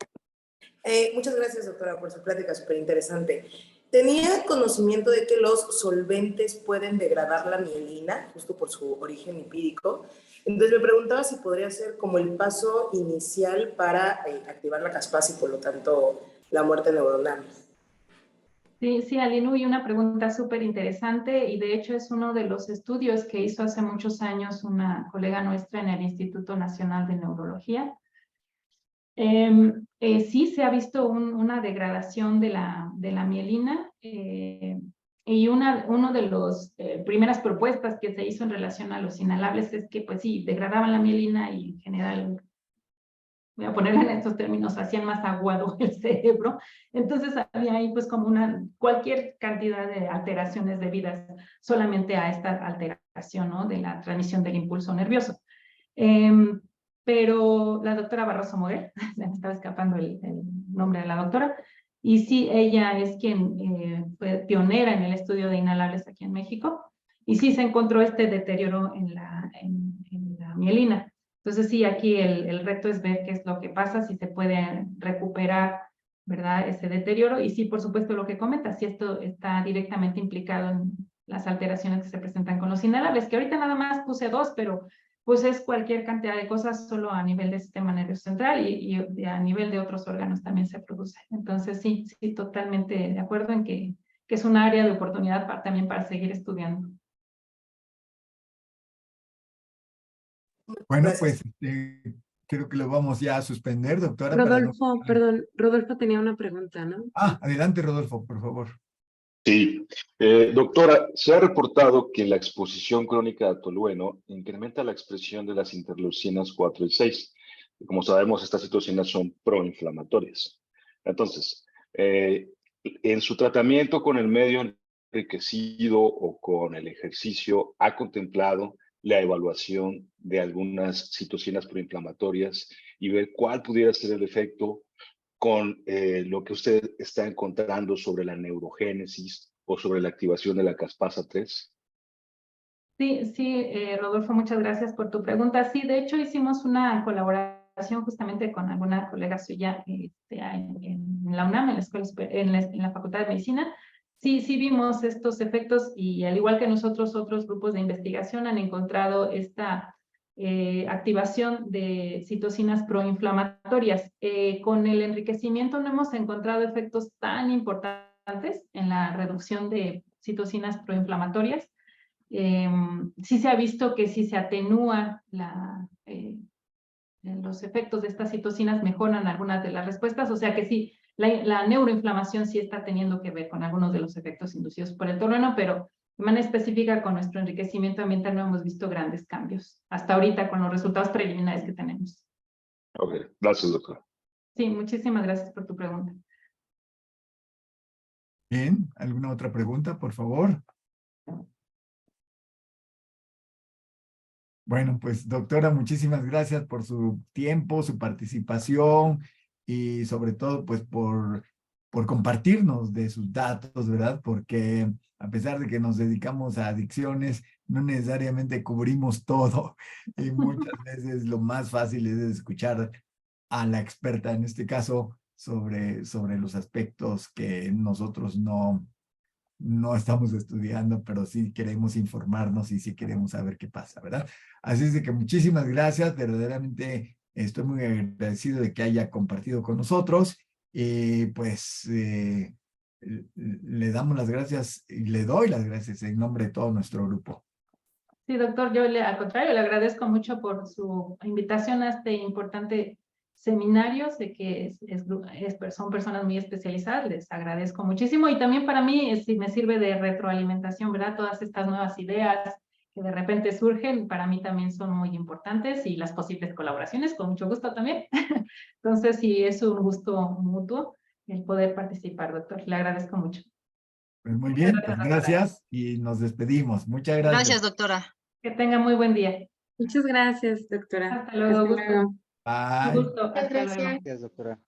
Muchas gracias, doctora, por su plática súper interesante. Tenía conocimiento de que los solventes pueden degradar la mielina, justo por su origen lipídico. Entonces me preguntaba si podría ser como el paso inicial para activar la caspasa y por lo tanto la muerte neuronal. Sí, sí, Aline, y una pregunta súper interesante, y de hecho es uno de los estudios que hizo hace muchos años una colega nuestra en el Instituto Nacional de Neurología. Sí se ha visto una degradación de la mielina, y uno de las primeras propuestas que se hizo en relación a los inhalables es que pues sí, degradaban la mielina y en general, voy a ponerla en estos términos, hacían más aguado el cerebro. Entonces había ahí pues como cualquier cantidad de alteraciones debidas solamente a esta alteración, ¿no? De la transmisión del impulso nervioso. Pero la doctora Barroso Moguel, se me estaba escapando el nombre de la doctora, y sí, ella es quien fue pionera en el estudio de inhalables aquí en México, y sí se encontró este deterioro en la mielina. Entonces sí, aquí el reto es ver qué es lo que pasa, si se puede recuperar, ¿verdad?, ese deterioro, y sí, por supuesto, lo que comenta, si esto está directamente implicado en las alteraciones que se presentan con los inhalables, que ahorita nada más puse 2, pero pues es cualquier cantidad de cosas solo a nivel del sistema nervioso central, y a nivel de otros órganos también se produce. Entonces sí, sí, totalmente de acuerdo en que es un área de oportunidad también para seguir estudiando. Bueno, Gracias. pues creo que lo vamos ya a suspender, doctora. Rodolfo, perdón, Rodolfo tenía una pregunta, ¿no? Adelante, Rodolfo, por favor. Sí, doctora, se ha reportado que la exposición crónica a tolueno incrementa la expresión de las interleucinas 4 y 6. Como sabemos, estas citocinas son proinflamatorias. Entonces, en su tratamiento con el medio enriquecido o con el ejercicio, ¿ha contemplado la evaluación de algunas citocinas proinflamatorias y ver cuál pudiera ser el efecto con lo que usted está encontrando sobre la neurogénesis o sobre la activación de la caspasa 3? Sí, sí, Rodolfo, muchas gracias por tu pregunta. Sí, de hecho hicimos una colaboración justamente con alguna colega suya en la UNAM, en la Facultad de Medicina. Sí, sí vimos estos efectos, y al igual que nosotros, otros grupos de investigación han encontrado esta activación de citocinas proinflamatorias. Con el enriquecimiento no hemos encontrado efectos tan importantes en la reducción de citocinas proinflamatorias. Sí se ha visto que si se atenúa los efectos de estas citocinas, mejoran algunas de las respuestas, o sea que sí, la neuroinflamación sí está teniendo que ver con algunos de los efectos inducidos por el tolueno, pero de manera específica con nuestro enriquecimiento ambiental no hemos visto grandes cambios hasta ahorita con los resultados preliminares que tenemos. Ok, gracias, doctora. Sí, muchísimas gracias por tu pregunta. Bien, ¿alguna otra pregunta, por favor? Bueno, pues doctora, muchísimas gracias por su tiempo, su participación y sobre todo pues por compartirnos de sus datos, ¿verdad? Porque a pesar de que nos dedicamos a adicciones, no necesariamente cubrimos todo y muchas veces lo más fácil es escuchar a la experta, en este caso, sobre los aspectos que nosotros no estamos estudiando, pero sí queremos informarnos y sí queremos saber qué pasa, ¿verdad? Así es de que muchísimas gracias, verdaderamente estoy muy agradecido de que haya compartido con nosotros y pues le damos las gracias y le doy las gracias en nombre de todo nuestro grupo. Sí, doctor, al contrario, le agradezco mucho por su invitación a este importante seminario. Sé que son personas muy especializadas, les agradezco muchísimo. Y también para mí me sirve de retroalimentación, ¿verdad? Todas estas nuevas ideas que de repente surgen, para mí también son muy importantes y las posibles colaboraciones, con mucho gusto también. Entonces, sí, es un gusto mutuo el poder participar, doctor. Le agradezco mucho. Pues muy bien, pues gracias y nos despedimos. Muchas gracias. Gracias, doctora. Que tenga muy buen día. Muchas gracias, doctora. Hasta luego, gusto. luego. Bye. Un gusto. Hasta luego. Gracias. Gracias, doctora.